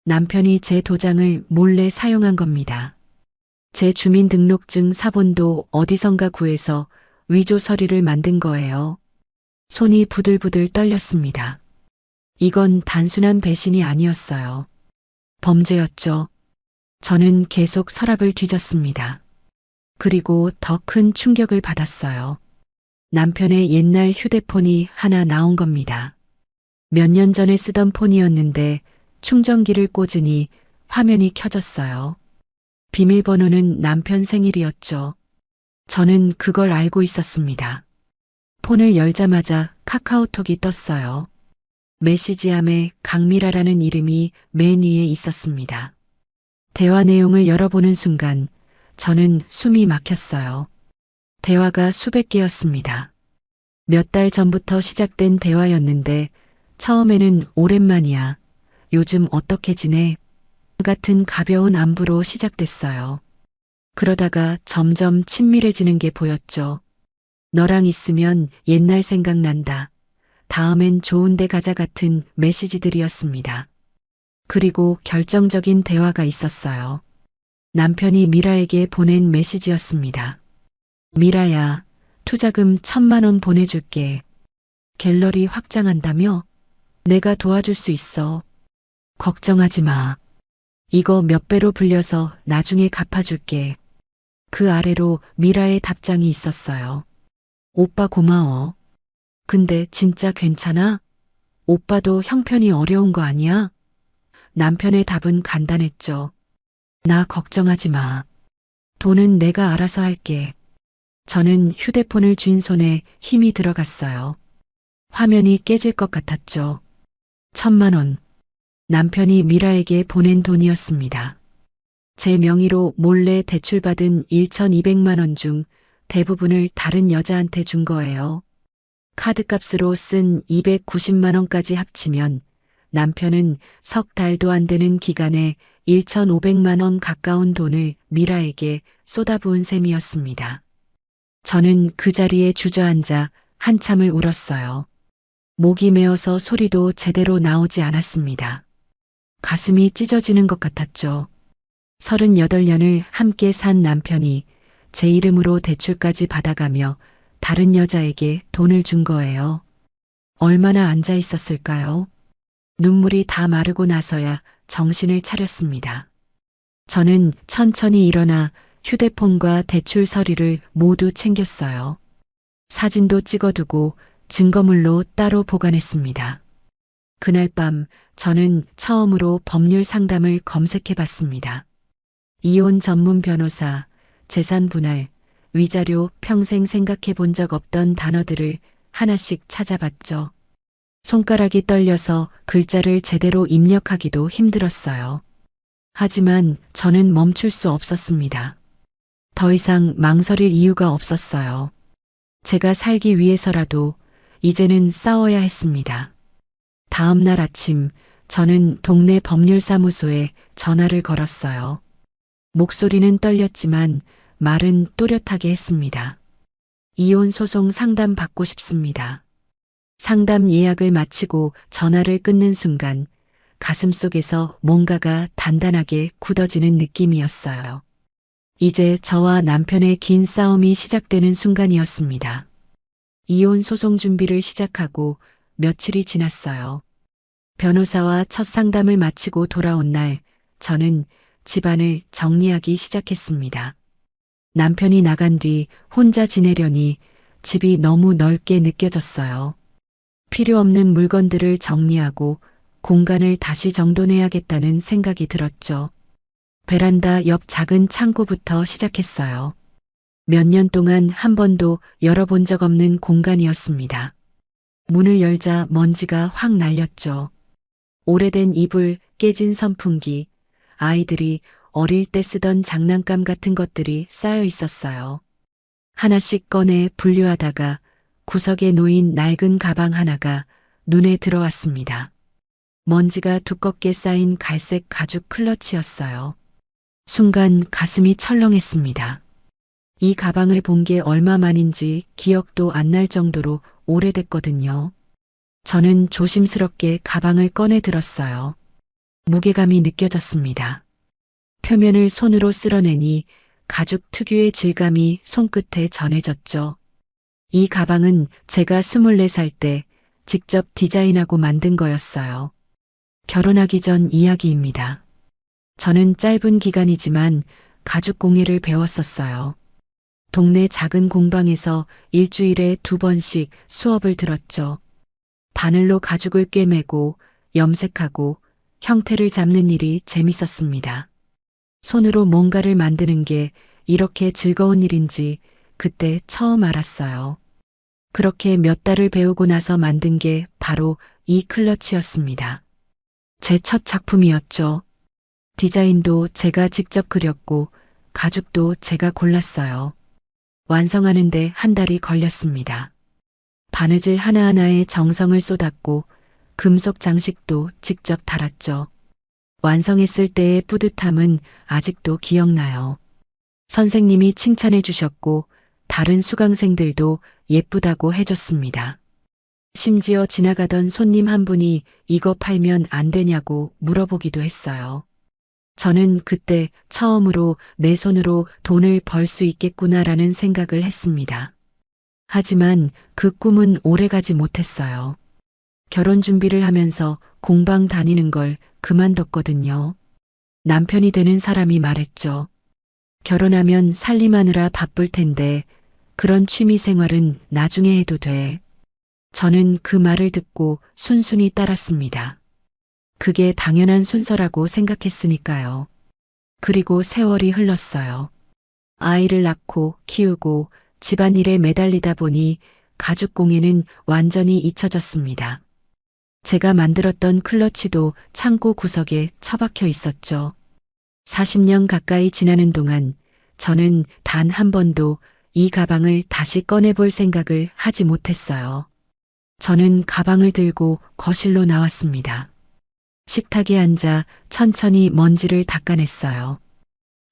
남편이 제 도장을 몰래 사용한 겁니다. 제 주민등록증 사본도 어디선가 구해서 위조 서류를 만든 거예요. 손이 부들부들 떨렸습니다. 이건 단순한 배신이 아니었어요. 범죄였죠. 저는 계속 서랍을 뒤졌습니다. 그리고 더 큰 충격을 받았어요. 남편의 옛날 휴대폰이 하나 나온 겁니다. 몇 년 전에 쓰던 폰이었는데 충전기를 꽂으니 화면이 켜졌어요. 비밀번호는 남편 생일이었죠. 저는 그걸 알고 있었습니다. 폰을 열자마자 카카오톡이 떴어요. 메시지함에 강미라라는 이름이 맨 위에 있었습니다. 대화 내용을 열어보는 순간 저는 숨이 막혔어요. 대화가 수백 개였습니다. 몇 달 전부터 시작된 대화였는데 처음에는 오랜만이야. 요즘 어떻게 지내? 같은 가벼운 안부로 시작됐어요. 그러다가 점점 친밀해지는 게 보였죠. 너랑 있으면 옛날 생각난다. 다음엔 좋은 데 가자 같은 메시지들이었습니다. 그리고 결정적인 대화가 있었어요. 남편이 미라에게 보낸 메시지였습니다. 미라야, 투자금 1,000만 원 보내줄게. 갤러리 확장한다며? 내가 도와줄 수 있어. 걱정하지 마. 이거 몇 배로 불려서 나중에 갚아줄게. 그 아래로 미라의 답장이 있었어요. 오빠 고마워. 근데 진짜 괜찮아? 오빠도 형편이 어려운 거 아니야? 남편의 답은 간단했죠. 나 걱정하지 마. 돈은 내가 알아서 할게. 저는 휴대폰을 쥔 손에 힘이 들어갔어요. 화면이 깨질 것 같았죠. 1,000만 원. 남편이 미라에게 보낸 돈이었습니다. 제 명의로 몰래 대출받은 1,200만 원 중 대부분을 다른 여자한테 준 거예요. 카드값으로 쓴 290만 원까지 합치면 남편은 석 달도 안 되는 기간에 1,500만 원 가까운 돈을 미라에게 쏟아부은 셈이었습니다. 저는 그 자리에 주저앉아 한참을 울었어요. 목이 메어서 소리도 제대로 나오지 않았습니다. 가슴이 찢어지는 것 같았죠. 38년을 함께 산 남편이 제 이름으로 대출까지 받아가며 다른 여자에게 돈을 준 거예요. 얼마나 앉아 있었을까요? 눈물이 다 마르고 나서야 정신을 차렸습니다. 저는 천천히 일어나 휴대폰과 대출 서류를 모두 챙겼어요. 사진도 찍어두고 증거물로 따로 보관했습니다. 그날 밤 저는 처음으로 법률 상담을 검색해 봤습니다. 이혼 전문 변호사, 재산 분할, 위자료 평생 생각해 본 적 없던 단어들을 하나씩 찾아봤죠. 손가락이 떨려서 글자를 제대로 입력하기도 힘들었어요. 하지만 저는 멈출 수 없었습니다. 더 이상 망설일 이유가 없었어요. 제가 살기 위해서라도 이제는 싸워야 했습니다. 다음 날 아침 저는 동네 법률사무소에 전화를 걸었어요. 목소리는 떨렸지만 말은 또렷하게 했습니다. 이혼 소송 상담 받고 싶습니다. 상담 예약을 마치고 전화를 끊는 순간 가슴속에서 뭔가가 단단하게 굳어지는 느낌이었어요. 이제 저와 남편의 긴 싸움이 시작되는 순간이었습니다. 이혼 소송 준비를 시작하고 며칠이 지났어요. 변호사와 첫 상담을 마치고 돌아온 날 저는 집안을 정리하기 시작했습니다. 남편이 나간 뒤 혼자 지내려니 집이 너무 넓게 느껴졌어요. 필요 없는 물건들을 정리하고 공간을 다시 정돈해야겠다는 생각이 들었죠. 베란다 옆 작은 창고부터 시작했어요. 몇 년 동안 한 번도 열어본 적 없는 공간이었습니다. 문을 열자 먼지가 확 날렸죠. 오래된 이불, 깨진 선풍기, 아이들이 어릴 때 쓰던 장난감 같은 것들이 쌓여 있었어요. 하나씩 꺼내 분류하다가 구석에 놓인 낡은 가방 하나가 눈에 들어왔습니다. 먼지가 두껍게 쌓인 갈색 가죽 클러치였어요. 순간 가슴이 철렁했습니다. 이 가방을 본 게 얼마 만인지 기억도 안 날 정도로 오래됐거든요. 저는 조심스럽게 가방을 꺼내 들었어요. 무게감이 느껴졌습니다. 표면을 손으로 쓸어내니 가죽 특유의 질감이 손끝에 전해졌죠. 이 가방은 제가 24살 때 직접 디자인하고 만든 거였어요. 결혼하기 전 이야기입니다. 저는 짧은 기간이지만 가죽 공예를 배웠었어요. 동네 작은 공방에서 일주일에 2번씩 수업을 들었죠. 바늘로 가죽을 꿰매고 염색하고 형태를 잡는 일이 재밌었습니다. 손으로 뭔가를 만드는 게 이렇게 즐거운 일인지 그때 처음 알았어요. 그렇게 몇 달을 배우고 나서 만든 게 바로 이 클러치였습니다. 제 첫 작품이었죠. 디자인도 제가 직접 그렸고 가죽도 제가 골랐어요. 완성하는데 한 달이 걸렸습니다. 바느질 하나하나에 정성을 쏟았고 금속 장식도 직접 달았죠. 완성했을 때의 뿌듯함은 아직도 기억나요. 선생님이 칭찬해 주셨고 다른 수강생들도 예쁘다고 해줬습니다. 심지어 지나가던 손님 한 분이 이거 팔면 안 되냐고 물어보기도 했어요. 저는 그때 처음으로 내 손으로 돈을 벌 수 있겠구나라는 생각을 했습니다. 하지만 그 꿈은 오래가지 못했어요. 결혼 준비를 하면서 공방 다니는 걸 그만뒀거든요. 남편이 되는 사람이 말했죠. 결혼하면 살림하느라 바쁠 텐데 그런 취미 생활은 나중에 해도 돼. 저는 그 말을 듣고 순순히 따랐습니다. 그게 당연한 순서라고 생각했으니까요. 그리고 세월이 흘렀어요. 아이를 낳고 키우고 집안일에 매달리다 보니 가죽 공예는 완전히 잊혀졌습니다. 제가 만들었던 클러치도 창고 구석에 처박혀 있었죠. 40년 가까이 지나는 동안 저는 단 한 번도 이 가방을 다시 꺼내볼 생각을 하지 못했어요. 저는 가방을 들고 거실로 나왔습니다. 식탁에 앉아 천천히 먼지를 닦아냈어요.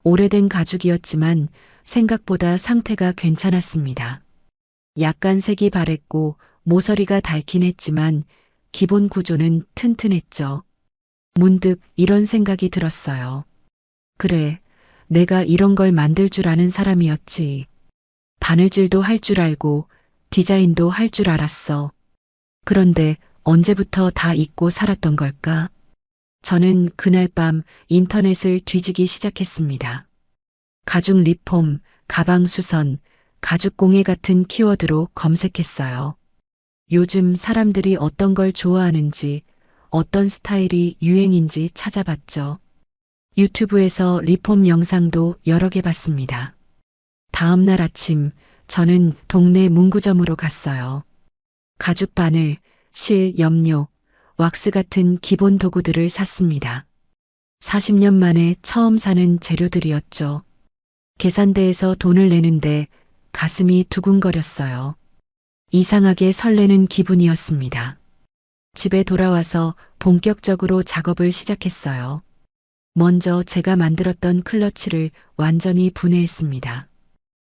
오래된 가죽이었지만 생각보다 상태가 괜찮았습니다. 약간 색이 바랬고 모서리가 닳긴 했지만 기본 구조는 튼튼했죠. 문득 이런 생각이 들었어요. 그래, 내가 이런 걸 만들 줄 아는 사람이었지. 바느질도 할 줄 알고 디자인도 할 줄 알았어. 그런데 언제부터 다 잊고 살았던 걸까? 저는 그날 밤 인터넷을 뒤지기 시작했습니다. 가죽 리폼, 가방 수선, 가죽 공예 같은 키워드로 검색했어요. 요즘 사람들이 어떤 걸 좋아하는지, 어떤 스타일이 유행인지 찾아봤죠. 유튜브에서 리폼 영상도 여러 개 봤습니다. 다음 날 아침 저는 동네 문구점으로 갔어요. 가죽 바늘, 실, 염료, 왁스 같은 기본 도구들을 샀습니다. 40년 만에 처음 사는 재료들이었죠. 계산대에서 돈을 내는데 가슴이 두근거렸어요. 이상하게 설레는 기분이었습니다. 집에 돌아와서 본격적으로 작업을 시작했어요. 먼저 제가 만들었던 클러치를 완전히 분해했습니다.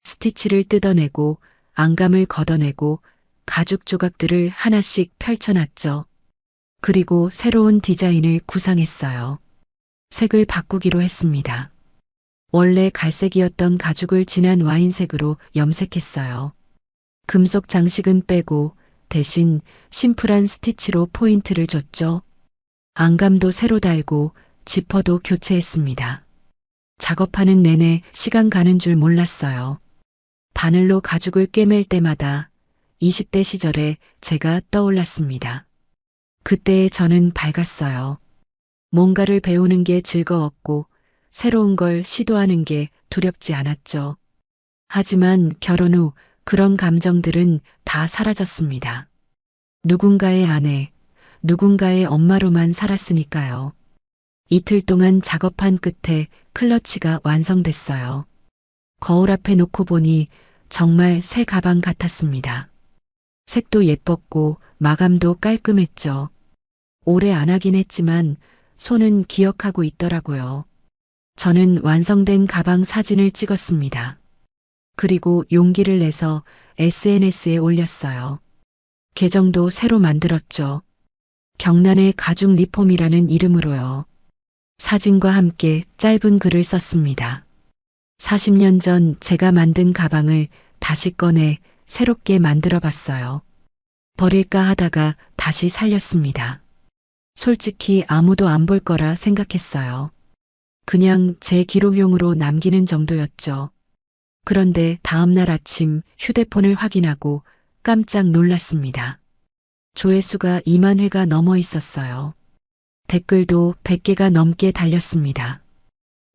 스티치를 뜯어내고 안감을 걷어내고 가죽 조각들을 하나씩 펼쳐놨죠. 그리고 새로운 디자인을 구상했어요. 색을 바꾸기로 했습니다. 원래 갈색이었던 가죽을 진한 와인색으로 염색했어요. 금속 장식은 빼고 대신 심플한 스티치로 포인트를 줬죠. 안감도 새로 달고 지퍼도 교체했습니다. 작업하는 내내 시간 가는 줄 몰랐어요. 바늘로 가죽을 꿰맬 때마다 20대 시절에 제가 떠올랐습니다. 그때 저는 밝았어요. 뭔가를 배우는 게 즐거웠고 새로운 걸 시도하는 게 두렵지 않았죠. 하지만 결혼 후 그런 감정들은 다 사라졌습니다. 누군가의 아내, 누군가의 엄마로만 살았으니까요. 이틀 동안 작업한 끝에 클러치가 완성됐어요. 거울 앞에 놓고 보니 정말 새 가방 같았습니다. 색도 예뻤고 마감도 깔끔했죠. 오래 안 하긴 했지만 손은 기억하고 있더라고요. 저는 완성된 가방 사진을 찍었습니다. 그리고 용기를 내서 SNS에 올렸어요. 계정도 새로 만들었죠. 경란의 가죽 리폼이라는 이름으로요. 사진과 함께 짧은 글을 썼습니다. 40년 전 제가 만든 가방을 다시 꺼내 새롭게 만들어 봤어요. 버릴까 하다가 다시 살렸습니다. 솔직히 아무도 안 볼 거라 생각했어요. 그냥 제 기록용으로 남기는 정도였죠. 그런데 다음날 아침 휴대폰을 확인하고 깜짝 놀랐습니다. 조회수가 2만 회가 넘어 있었어요. 댓글도 100개가 넘게 달렸습니다.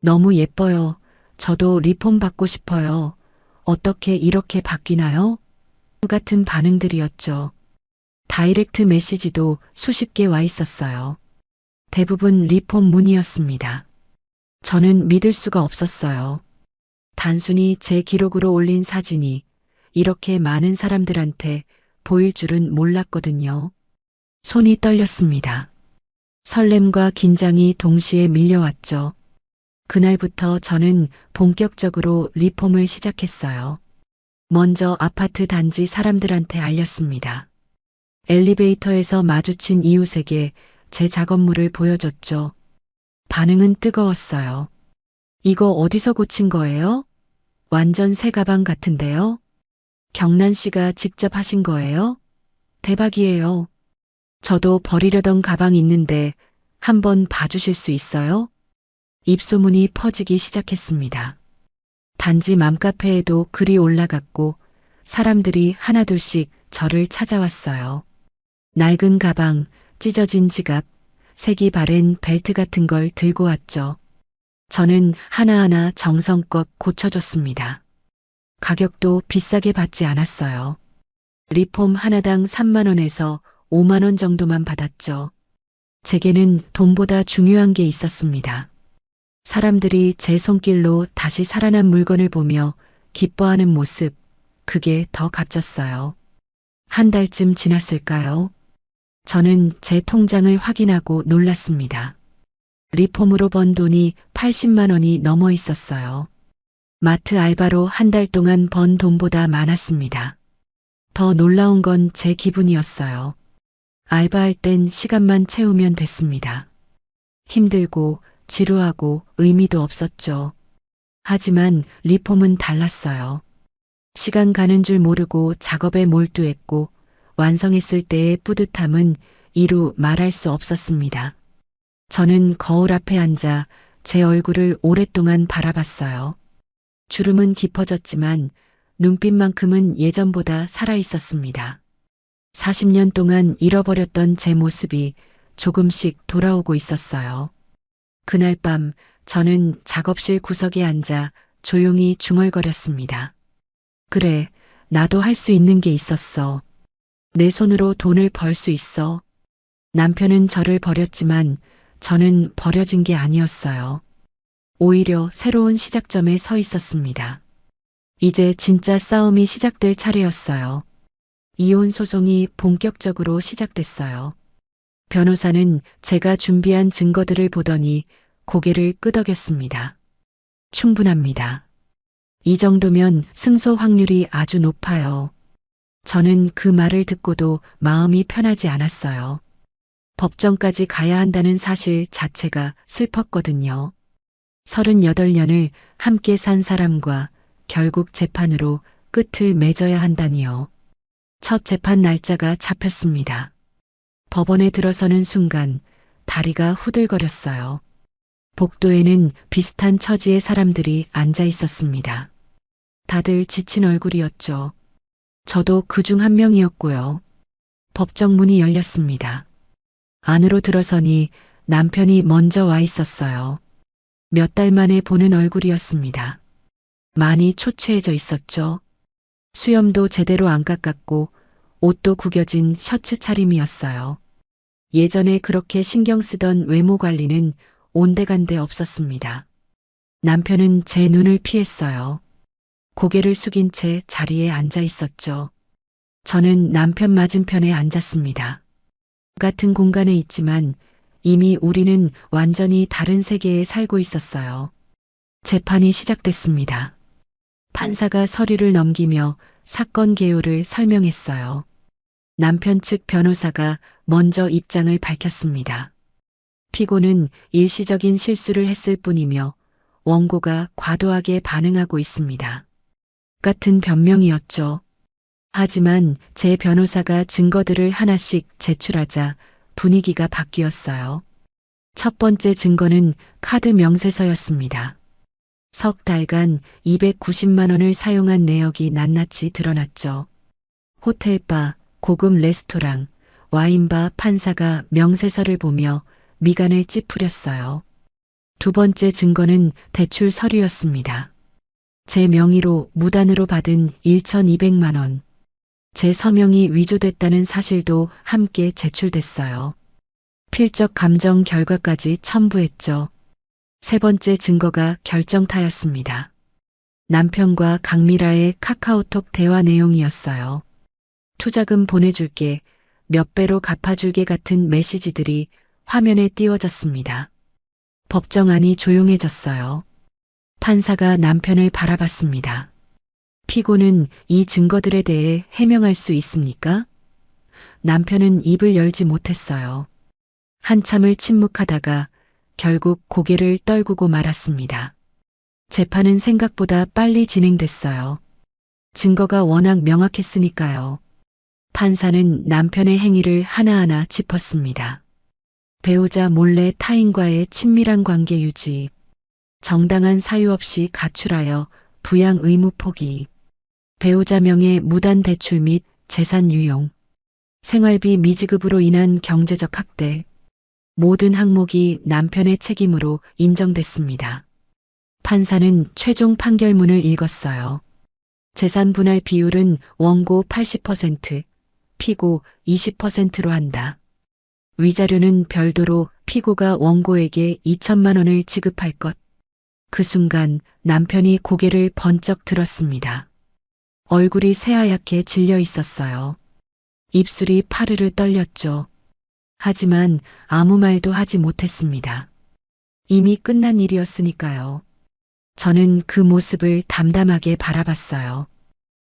너무 예뻐요. 저도 리폼 받고 싶어요. 어떻게 이렇게 바뀌나요? 같은 반응들이었죠. 다이렉트 메시지도 수십 개 와 있었어요. 대부분 리폼 문의였습니다. 저는 믿을 수가 없었어요. 단순히 제 기록으로 올린 사진이 이렇게 많은 사람들한테 보일 줄은 몰랐거든요. 손이 떨렸습니다. 설렘과 긴장이 동시에 밀려왔죠. 그날부터 저는 본격적으로 리폼을 시작했어요. 먼저 아파트 단지 사람들한테 알렸습니다. 엘리베이터에서 마주친 이웃에게 제 작업물을 보여줬죠. 반응은 뜨거웠어요. 이거 어디서 고친 거예요? 완전 새 가방 같은데요? 경란 씨가 직접 하신 거예요? 대박이에요. 저도 버리려던 가방 있는데 한번 봐주실 수 있어요? 입소문이 퍼지기 시작했습니다. 단지 맘카페에도 글이 올라갔고 사람들이 하나둘씩 저를 찾아왔어요. 낡은 가방, 찢어진 지갑, 색이 바랜 벨트 같은 걸 들고 왔죠. 저는 하나하나 정성껏 고쳐줬습니다. 가격도 비싸게 받지 않았어요. 리폼 하나당 3만 원에서 5만 원 정도만 받았죠. 제게는 돈보다 중요한 게 있었습니다. 사람들이 제 손길로 다시 살아난 물건을 보며 기뻐하는 모습, 그게 더 값졌어요. 한 달쯤 지났을까요? 저는 제 통장을 확인하고 놀랐습니다. 리폼으로 번 돈이 80만 원이 넘어 있었어요. 마트 알바로 한 달 동안 번 돈보다 많았습니다. 더 놀라운 건 제 기분이었어요. 알바할 땐 시간만 채우면 됐습니다. 힘들고 지루하고 의미도 없었죠. 하지만 리폼은 달랐어요. 시간 가는 줄 모르고 작업에 몰두했고 완성했을 때의 뿌듯함은 이루 말할 수 없었습니다. 저는 거울 앞에 앉아 제 얼굴을 오랫동안 바라봤어요. 주름은 깊어졌지만 눈빛만큼은 예전보다 살아있었습니다. 40년 동안 잃어버렸던 제 모습이 조금씩 돌아오고 있었어요. 그날 밤 저는 작업실 구석에 앉아 조용히 중얼거렸습니다. 그래, 나도 할 수 있는 게 있었어. 내 손으로 돈을 벌 수 있어. 남편은 저를 버렸지만 저는 버려진 게 아니었어요. 오히려 새로운 시작점에 서 있었습니다. 이제 진짜 싸움이 시작될 차례였어요. 이혼 소송이 본격적으로 시작됐어요. 변호사는 제가 준비한 증거들을 보더니 고개를 끄덕였습니다. 충분합니다. 이 정도면 승소 확률이 아주 높아요. 저는 그 말을 듣고도 마음이 편하지 않았어요. 법정까지 가야 한다는 사실 자체가 슬펐거든요. 38년을 함께 산 사람과 결국 재판으로 끝을 맺어야 한다니요. 첫 재판 날짜가 잡혔습니다. 법원에 들어서는 순간 다리가 후들거렸어요. 복도에는 비슷한 처지의 사람들이 앉아 있었습니다. 다들 지친 얼굴이었죠. 저도 그중 한 명이었고요. 법정 문이 열렸습니다. 안으로 들어서니 남편이 먼저 와 있었어요. 몇 달 만에 보는 얼굴이었습니다. 많이 초췌해져 있었죠. 수염도 제대로 안 깎았고 옷도 구겨진 셔츠 차림이었어요. 예전에 그렇게 신경 쓰던 외모 관리는 온데간데 없었습니다. 남편은 제 눈을 피했어요. 고개를 숙인 채 자리에 앉아 있었죠. 저는 남편 맞은편에 앉았습니다. 같은 공간에 있지만 이미 우리는 완전히 다른 세계에 살고 있었어요. 재판이 시작됐습니다. 판사가 서류를 넘기며 사건 개요를 설명했어요. 남편 측 변호사가 먼저 입장을 밝혔습니다. 피고는 일시적인 실수를 했을 뿐이며 원고가 과도하게 반응하고 있습니다. 같은 변명이었죠. 하지만 제 변호사가 증거들을 하나씩 제출하자 분위기가 바뀌었어요. 첫 번째 증거는 카드 명세서였습니다. 석 달간 290만 원을 사용한 내역이 낱낱이 드러났죠. 호텔바, 고급 레스토랑, 와인바 판사가 명세서를 보며 미간을 찌푸렸어요. 두 번째 증거는 대출 서류였습니다. 제 명의로 무단으로 받은 1,200만 원. 제 서명이 위조됐다는 사실도 함께 제출됐어요. 필적 감정 결과까지 첨부했죠. 세 번째 증거가 결정타였습니다. 남편과 강미라의 카카오톡 대화 내용이었어요. 투자금 보내줄게, 몇 배로 갚아줄게 같은 메시지들이 화면에 띄워졌습니다. 법정안이 조용해졌어요. 판사가 남편을 바라봤습니다. 피고는 이 증거들에 대해 해명할 수 있습니까? 남편은 입을 열지 못했어요. 한참을 침묵하다가 결국 고개를 떨구고 말았습니다. 재판은 생각보다 빨리 진행됐어요. 증거가 워낙 명확했으니까요. 판사는 남편의 행위를 하나하나 짚었습니다. 배우자 몰래 타인과의 친밀한 관계 유지, 정당한 사유 없이 가출하여 부양 의무 포기, 배우자 명의 무단 대출 및 재산 유용, 생활비 미지급으로 인한 경제적 학대, 모든 항목이 남편의 책임으로 인정됐습니다. 판사는 최종 판결문을 읽었어요. 재산 분할 비율은 원고 80%, 피고 20%로 한다. 위자료는 별도로 피고가 원고에게 2천만 원을 지급할 것. 그 순간 남편이 고개를 번쩍 들었습니다. 얼굴이 새하얗게 질려 있었어요. 입술이 파르르 떨렸죠. 하지만 아무 말도 하지 못했습니다. 이미 끝난 일이었으니까요. 저는 그 모습을 담담하게 바라봤어요.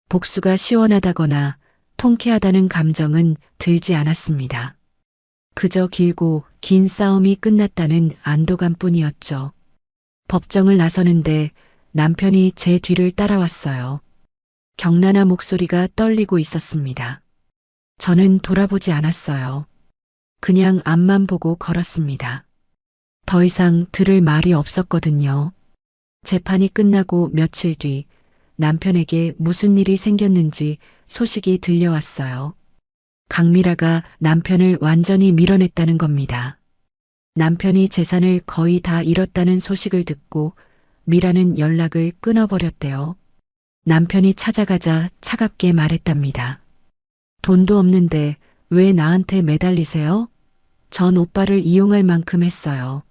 복수가 시원하다거나 통쾌하다는 감정은 들지 않았습니다. 그저 길고 긴 싸움이 끝났다는 안도감뿐이었죠. 법정을 나서는데 남편이 제 뒤를 따라왔어요. 격난한 목소리가 떨리고 있었습니다. 저는 돌아보지 않았어요. 그냥 앞만 보고 걸었습니다. 더 이상 들을 말이 없었거든요. 재판이 끝나고 며칠 뒤 남편에게 무슨 일이 생겼는지 소식이 들려왔어요. 강미라가 남편을 완전히 밀어냈다는 겁니다. 남편이 재산을 거의 다 잃었다는 소식을 듣고 미라는 연락을 끊어버렸대요. 남편이 찾아가자 차갑게 말했답니다. 돈도 없는데 왜 나한테 매달리세요? 전 오빠를 이용할 만큼 했어요.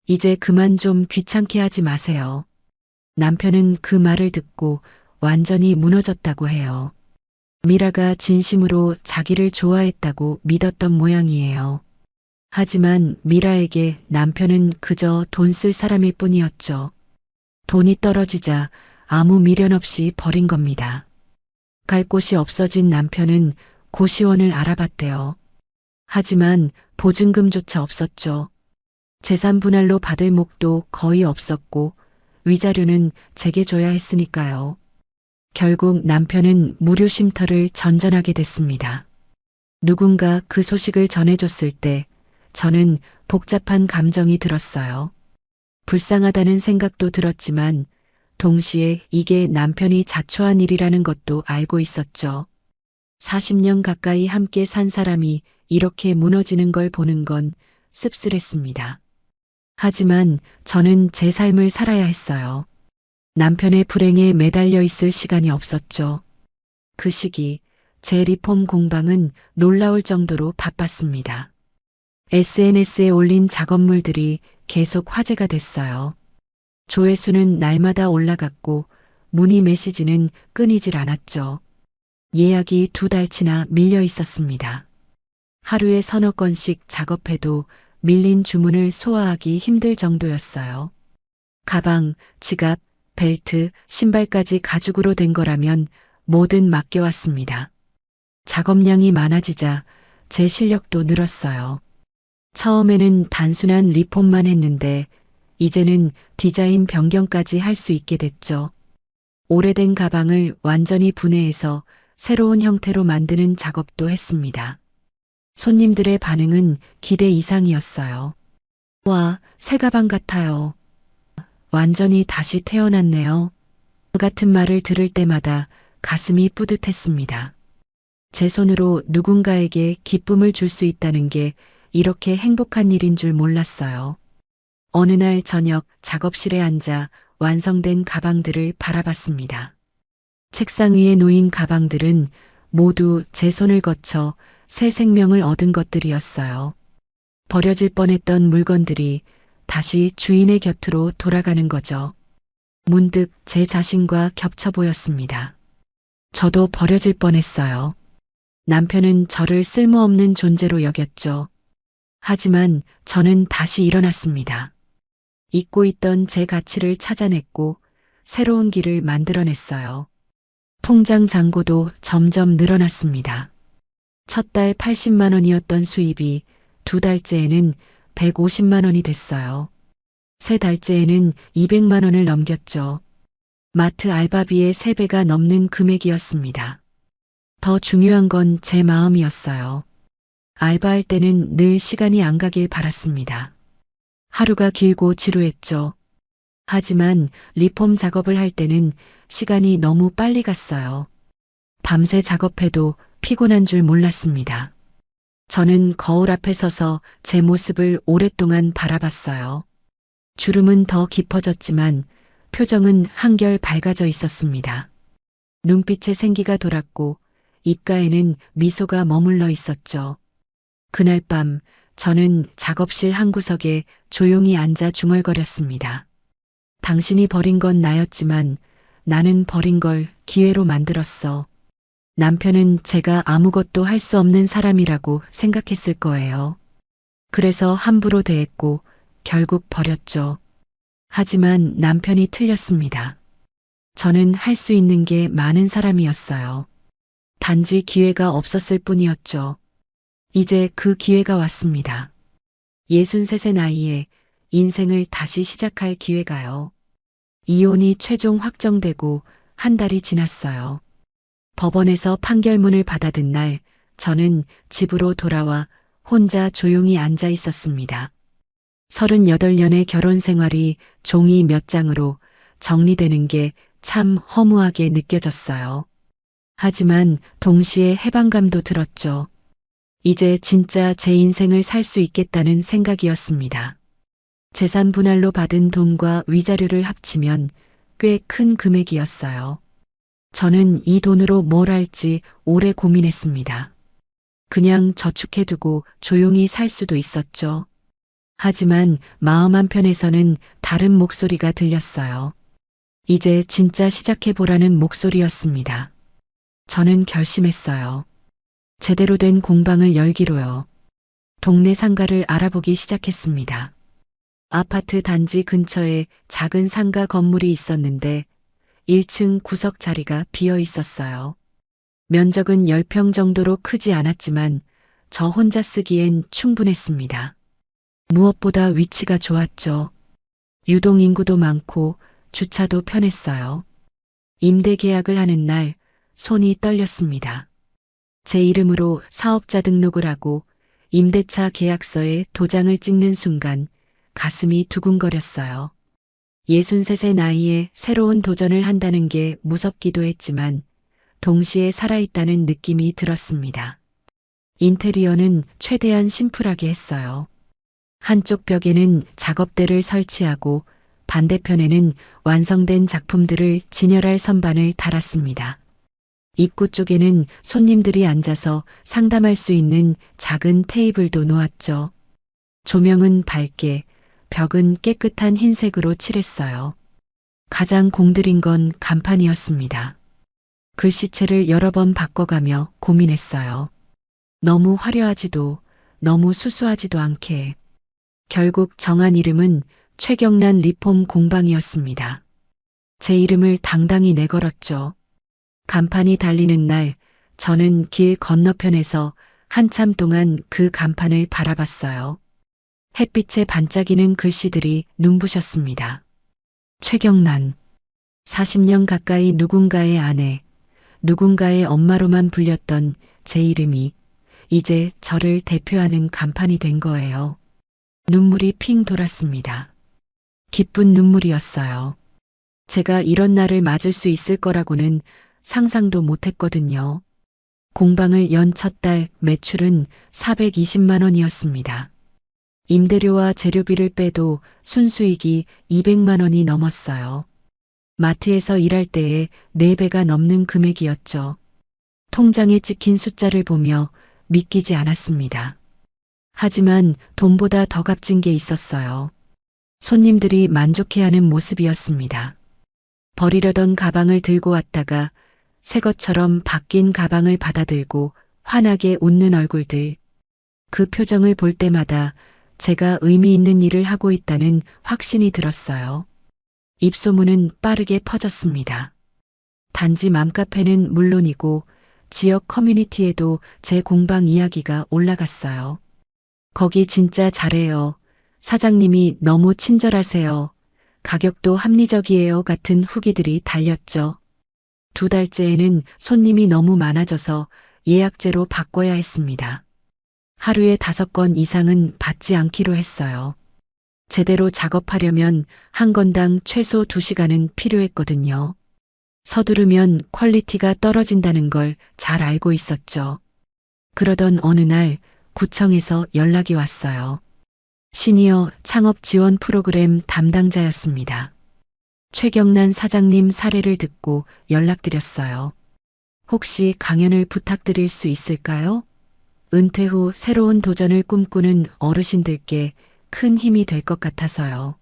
이제 그만 좀 귀찮게 하지 마세요. 남편은 그 말을 듣고 완전히 무너졌다고 해요. 미라가 진심으로 자기를 좋아했다고 믿었던 모양이에요. 하지만 미라에게 남편은 그저 돈 쓸 사람일 뿐이었죠. 돈이 떨어지자 아무 미련 없이 버린 겁니다. 갈 곳이 없어진 남편은 고시원을 알아봤대요. 하지만 보증금조차 없었죠. 재산 분할로 받을 목도 거의 없었고 위자료는 제게 줘야 했으니까요. 결국 남편은 무료 쉼터를 전전하게 됐습니다. 누군가 그 소식을 전해줬을 때 저는 복잡한 감정이 들었어요. 불쌍하다는 생각도 들었지만 동시에 이게 남편이 자초한 일이라는 것도 알고 있었죠. 40년 가까이 함께 산 사람이 이렇게 무너지는 걸 보는 건 씁쓸했습니다. 하지만 저는 제 삶을 살아야 했어요. 남편의 불행에 매달려 있을 시간이 없었죠. 그 시기 제 리폼 공방은 놀라울 정도로 바빴습니다. SNS에 올린 작업물들이 계속 화제가 됐어요. 조회수는 날마다 올라갔고 문의 메시지는 끊이질 않았죠. 예약이 2달치나 밀려 있었습니다. 하루에 서너 건씩 작업해도 밀린 주문을 소화하기 힘들 정도였어요. 가방, 지갑, 벨트, 신발까지 가죽으로 된 거라면 뭐든 맡겨왔습니다. 작업량이 많아지자 제 실력도 늘었어요. 처음에는 단순한 리폼만 했는데 이제는 디자인 변경까지 할 수 있게 됐죠. 오래된 가방을 완전히 분해해서 새로운 형태로 만드는 작업도 했습니다. 손님들의 반응은 기대 이상이었어요. 와, 새 가방 같아요. 완전히 다시 태어났네요. 그 같은 말을 들을 때마다 가슴이 뿌듯했습니다. 제 손으로 누군가에게 기쁨을 줄 수 있다는 게 이렇게 행복한 일인 줄 몰랐어요. 어느 날 저녁 작업실에 앉아 완성된 가방들을 바라봤습니다. 책상 위에 놓인 가방들은 모두 제 손을 거쳐 새 생명을 얻은 것들이었어요. 버려질 뻔했던 물건들이 다시 주인의 곁으로 돌아가는 거죠. 문득 제 자신과 겹쳐 보였습니다. 저도 버려질 뻔했어요. 남편은 저를 쓸모없는 존재로 여겼죠. 하지만 저는 다시 일어났습니다. 잊고 있던 제 가치를 찾아냈고 새로운 길을 만들어냈어요. 통장 잔고도 점점 늘어났습니다. 첫 달 80만 원이었던 수입이 2달째에는 150만 원이 됐어요. 세 달째에는 200만 원을 넘겼죠. 마트 알바비의 3배가 넘는 금액이었습니다. 더 중요한 건 제 마음이었어요. 알바할 때는 늘 시간이 안 가길 바랐습니다. 하루가 길고 지루했죠. 하지만 리폼 작업을 할 때는 시간이 너무 빨리 갔어요. 밤새 작업해도 피곤한 줄 몰랐습니다. 저는 거울 앞에 서서 제 모습을 오랫동안 바라봤어요. 주름은 더 깊어졌지만 표정은 한결 밝아져 있었습니다. 눈빛에 생기가 돌았고 입가에는 미소가 머물러 있었죠. 그날 밤 저는 작업실 한 구석에 조용히 앉아 중얼거렸습니다. 당신이 버린 건 나였지만 나는 버린 걸 기회로 만들었어. 남편은 제가 아무것도 할 수 없는 사람이라고 생각했을 거예요. 그래서 함부로 대했고 결국 버렸죠. 하지만 남편이 틀렸습니다. 저는 할 수 있는 게 많은 사람이었어요. 단지 기회가 없었을 뿐이었죠. 이제 그 기회가 왔습니다. 63세 나이에 인생을 다시 시작할 기회가요. 이혼이 최종 확정되고 한 달이 지났어요. 법원에서 판결문을 받아든 날 저는 집으로 돌아와 혼자 조용히 앉아 있었습니다. 38년의 결혼 생활이 종이 몇 장으로 정리되는 게 참 허무하게 느껴졌어요. 하지만 동시에 해방감도 들었죠. 이제 진짜 제 인생을 살 수 있겠다는 생각이었습니다. 재산 분할로 받은 돈과 위자료를 합치면 꽤 큰 금액이었어요. 저는 이 돈으로 뭘 할지 오래 고민했습니다. 그냥 저축해두고 조용히 살 수도 있었죠. 하지만 마음 한편에서는 다른 목소리가 들렸어요. 이제 진짜 시작해보라는 목소리였습니다. 저는 결심했어요. 제대로 된 공방을 열기로요. 동네 상가를 알아보기 시작했습니다. 아파트 단지 근처에 작은 상가 건물이 있었는데 1층 구석 자리가 비어 있었어요. 면적은 10평 정도로 크지 않았지만 저 혼자 쓰기엔 충분했습니다. 무엇보다 위치가 좋았죠. 유동 인구도 많고 주차도 편했어요. 임대 계약을 하는 날 손이 떨렸습니다. 제 이름으로 사업자 등록을 하고 임대차 계약서에 도장을 찍는 순간 가슴이 두근거렸어요. 63세 나이에 새로운 도전을 한다는 게 무섭기도 했지만 동시에 살아있다는 느낌이 들었습니다. 인테리어는 최대한 심플하게 했어요. 한쪽 벽에는 작업대를 설치하고 반대편에는 완성된 작품들을 진열할 선반을 달았습니다. 입구 쪽에는 손님들이 앉아서 상담할 수 있는 작은 테이블도 놓았죠. 조명은 밝게, 벽은 깨끗한 흰색으로 칠했어요. 가장 공들인 건 간판이었습니다. 글씨체를 여러 번 바꿔가며 고민했어요. 너무 화려하지도 너무 수수하지도 않게. 결국 정한 이름은 최경란 리폼 공방이었습니다. 제 이름을 당당히 내걸었죠. 간판이 달리는 날, 저는 길 건너편에서 한참 동안 그 간판을 바라봤어요. 햇빛에 반짝이는 글씨들이 눈부셨습니다. 최경란. 40년 가까이 누군가의 아내, 누군가의 엄마로만 불렸던 제 이름이 이제 저를 대표하는 간판이 된 거예요. 눈물이 핑 돌았습니다. 기쁜 눈물이었어요. 제가 이런 날을 맞을 수 있을 거라고는 상상도 못했거든요. 공방을 연 첫 달 매출은 420만 원이었습니다. 임대료와 재료비를 빼도 순수익이 200만 원이 넘었어요. 마트에서 일할 때에 4배가 넘는 금액이었죠. 통장에 찍힌 숫자를 보며 믿기지 않았습니다. 하지만 돈보다 더 값진 게 있었어요. 손님들이 만족해하는 모습이었습니다. 버리려던 가방을 들고 왔다가 새 것처럼 바뀐 가방을 받아들고 환하게 웃는 얼굴들. 그 표정을 볼 때마다 제가 의미 있는 일을 하고 있다는 확신이 들었어요. 입소문은 빠르게 퍼졌습니다. 단지 맘카페는 물론이고 지역 커뮤니티에도 제 공방 이야기가 올라갔어요. 거기 진짜 잘해요. 사장님이 너무 친절하세요. 가격도 합리적이에요. 같은 후기들이 달렸죠. 2달째에는 손님이 너무 많아져서 예약제로 바꿔야 했습니다. 하루에 5건 이상은 받지 않기로 했어요. 제대로 작업하려면 한 건당 최소 2시간은 필요했거든요. 서두르면 퀄리티가 떨어진다는 걸 잘 알고 있었죠. 그러던 어느 날 구청에서 연락이 왔어요. 시니어 창업 지원 프로그램 담당자였습니다. 최경란 사장님 사례를 듣고 연락드렸어요. 혹시 강연을 부탁드릴 수 있을까요? 은퇴 후 새로운 도전을 꿈꾸는 어르신들께 큰 힘이 될 것 같아서요.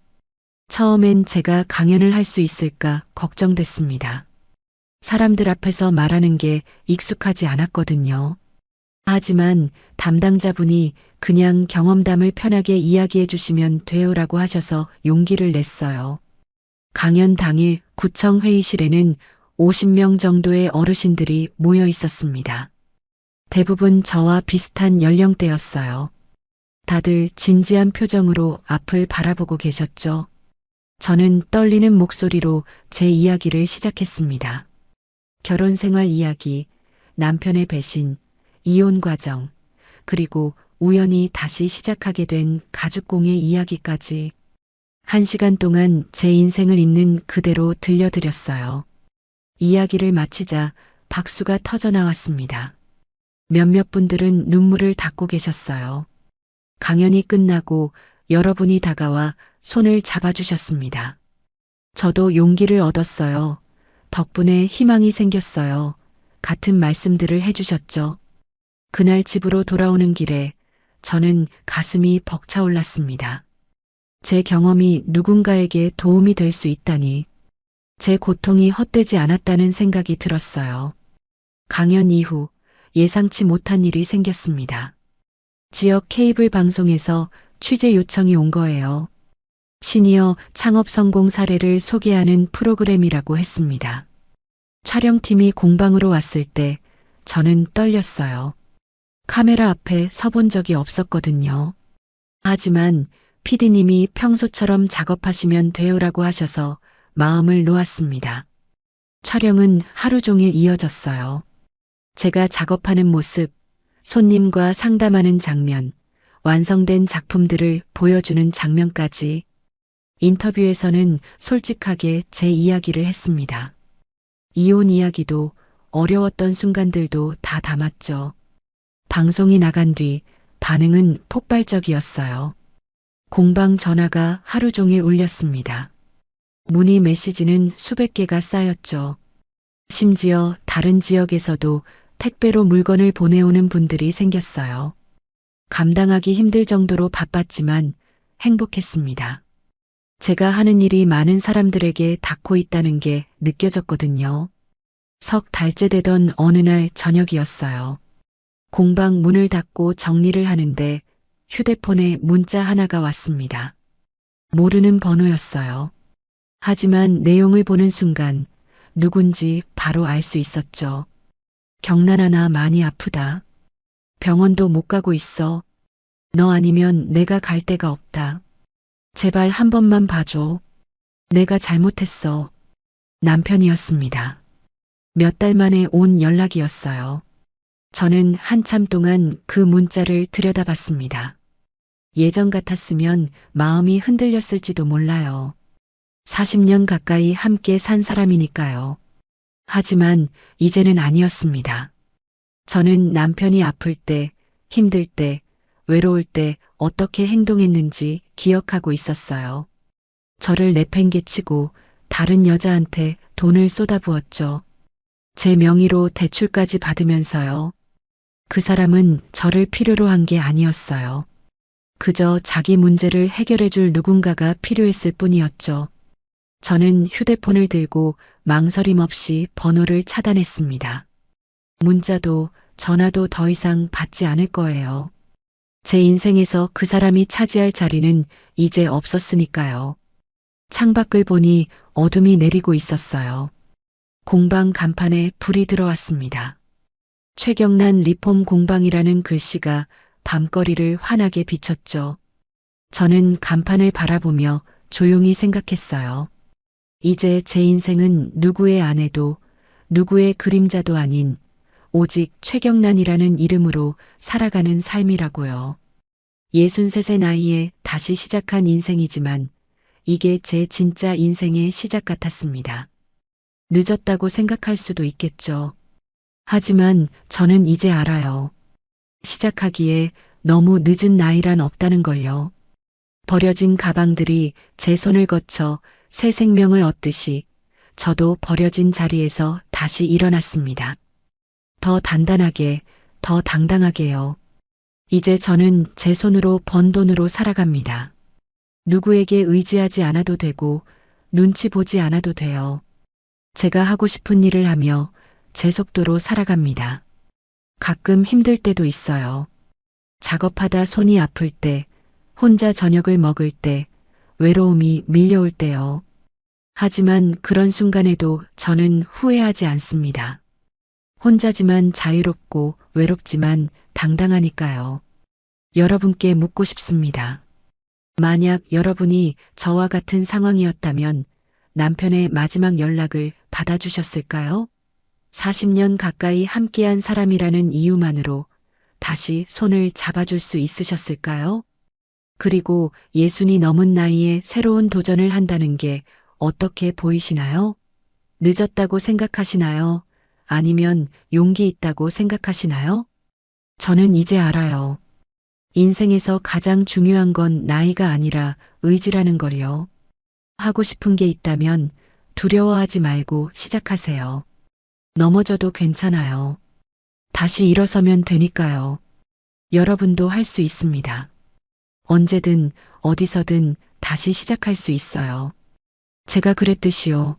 처음엔 제가 강연을 할 수 있을까 걱정됐습니다. 사람들 앞에서 말하는 게 익숙하지 않았거든요. 하지만 담당자분이 그냥 경험담을 편하게 이야기해 주시면 돼요라고 하셔서 용기를 냈어요. 강연 당일 구청 회의실에는 50명 정도의 어르신들이 모여 있었습니다. 대부분 저와 비슷한 연령대였어요. 다들 진지한 표정으로 앞을 바라보고 계셨죠. 저는 떨리는 목소리로 제 이야기를 시작했습니다. 결혼 생활 이야기, 남편의 배신, 이혼 과정, 그리고 우연히 다시 시작하게 된 가죽공예 이야기까지 1시간 동안 제 인생을 있는 그대로 들려드렸어요. 이야기를 마치자 박수가 터져 나왔습니다. 몇몇 분들은 눈물을 닦고 계셨어요. 강연이 끝나고 여러분이 다가와 손을 잡아주셨습니다. 저도 용기를 얻었어요. 덕분에 희망이 생겼어요. 같은 말씀들을 해주셨죠. 그날 집으로 돌아오는 길에 저는 가슴이 벅차올랐습니다. 제 경험이 누군가에게 도움이 될 수 있다니, 제 고통이 헛되지 않았다는 생각이 들었어요. 강연 이후 예상치 못한 일이 생겼습니다. 지역 케이블 방송에서 취재 요청이 온 거예요. 시니어 창업 성공 사례를 소개하는 프로그램이라고 했습니다. 촬영팀이 공방으로 왔을 때 저는 떨렸어요. 카메라 앞에 서본 적이 없었거든요. 하지만 PD님이 평소처럼 작업하시면 돼요라고 하셔서 마음을 놓았습니다. 촬영은 하루 종일 이어졌어요. 제가 작업하는 모습, 손님과 상담하는 장면, 완성된 작품들을 보여주는 장면까지. 인터뷰에서는 솔직하게 제 이야기를 했습니다. 이혼 이야기도 어려웠던 순간들도 다 담았죠. 방송이 나간 뒤 반응은 폭발적이었어요. 공방 전화가 하루 종일 울렸습니다. 문의 메시지는 수백 개가 쌓였죠. 심지어 다른 지역에서도 택배로 물건을 보내오는 분들이 생겼어요. 감당하기 힘들 정도로 바빴지만 행복했습니다. 제가 하는 일이 많은 사람들에게 닿고 있다는 게 느껴졌거든요. 석 달째 되던 어느 날 저녁이었어요. 공방 문을 닫고 정리를 하는데 휴대폰에 문자 하나가 왔습니다. 모르는 번호였어요. 하지만 내용을 보는 순간 누군지 바로 알 수 있었죠. 경란하나 많이 아프다. 병원도 못 가고 있어. 너 아니면 내가 갈 데가 없다. 제발 한 번만 봐줘. 내가 잘못했어. 남편이었습니다. 몇 달 만에 온 연락이었어요. 저는 한참 동안 그 문자를 들여다봤습니다. 예전 같았으면 마음이 흔들렸을지도 몰라요. 40년 가까이 함께 산 사람이니까요. 하지만 이제는 아니었습니다. 저는 남편이 아플 때, 힘들 때, 외로울 때 어떻게 행동했는지 기억하고 있었어요. 저를 내팽개치고 다른 여자한테 돈을 쏟아부었죠. 제 명의로 대출까지 받으면서요. 그 사람은 저를 필요로 한 게 아니었어요. 그저 자기 문제를 해결해줄 누군가가 필요했을 뿐이었죠. 저는 휴대폰을 들고 망설임 없이 번호를 차단했습니다. 문자도 전화도 더 이상 받지 않을 거예요. 제 인생에서 그 사람이 차지할 자리는 이제 없었으니까요. 창밖을 보니 어둠이 내리고 있었어요. 공방 간판에 불이 들어왔습니다. 최경란 리폼 공방이라는 글씨가 밤거리를 환하게 비췄죠. 저는 간판을 바라보며 조용히 생각했어요. 이제 제 인생은 누구의 아내도 누구의 그림자도 아닌 오직 최경란이라는 이름으로 살아가는 삶이라고요. 63세 나이에 다시 시작한 인생이지만 이게 제 진짜 인생의 시작 같았습니다. 늦었다고 생각할 수도 있겠죠. 하지만 저는 이제 알아요. 시작하기에 너무 늦은 나이란 없다는 걸요. 버려진 가방들이 제 손을 거쳐 새 생명을 얻듯이 저도 버려진 자리에서 다시 일어났습니다. 더 단단하게, 더 당당하게요. 이제 저는 제 손으로 번 돈으로 살아갑니다. 누구에게 의지하지 않아도 되고 눈치 보지 않아도 돼요. 제가 하고 싶은 일을 하며 제 속도로 살아갑니다. 가끔 힘들 때도 있어요. 작업하다 손이 아플 때, 혼자 저녁을 먹을 때, 외로움이 밀려올 때요. 하지만 그런 순간에도 저는 후회하지 않습니다. 혼자지만 자유롭고 외롭지만 당당하니까요. 여러분께 묻고 싶습니다. 만약 여러분이 저와 같은 상황이었다면 남편의 마지막 연락을 받아주셨을까요? 40년 가까이 함께한 사람이라는 이유만으로 다시 손을 잡아줄 수 있으셨을까요? 그리고 60이 넘은 나이에 새로운 도전을 한다는 게 어떻게 보이시나요? 늦었다고 생각하시나요? 아니면 용기 있다고 생각하시나요? 저는 이제 알아요. 인생에서 가장 중요한 건 나이가 아니라 의지라는 걸요. 하고 싶은 게 있다면 두려워하지 말고 시작하세요. 넘어져도 괜찮아요. 다시 일어서면 되니까요. 여러분도 할 수 있습니다. 언제든 어디서든 다시 시작할 수 있어요. 제가 그랬듯이요.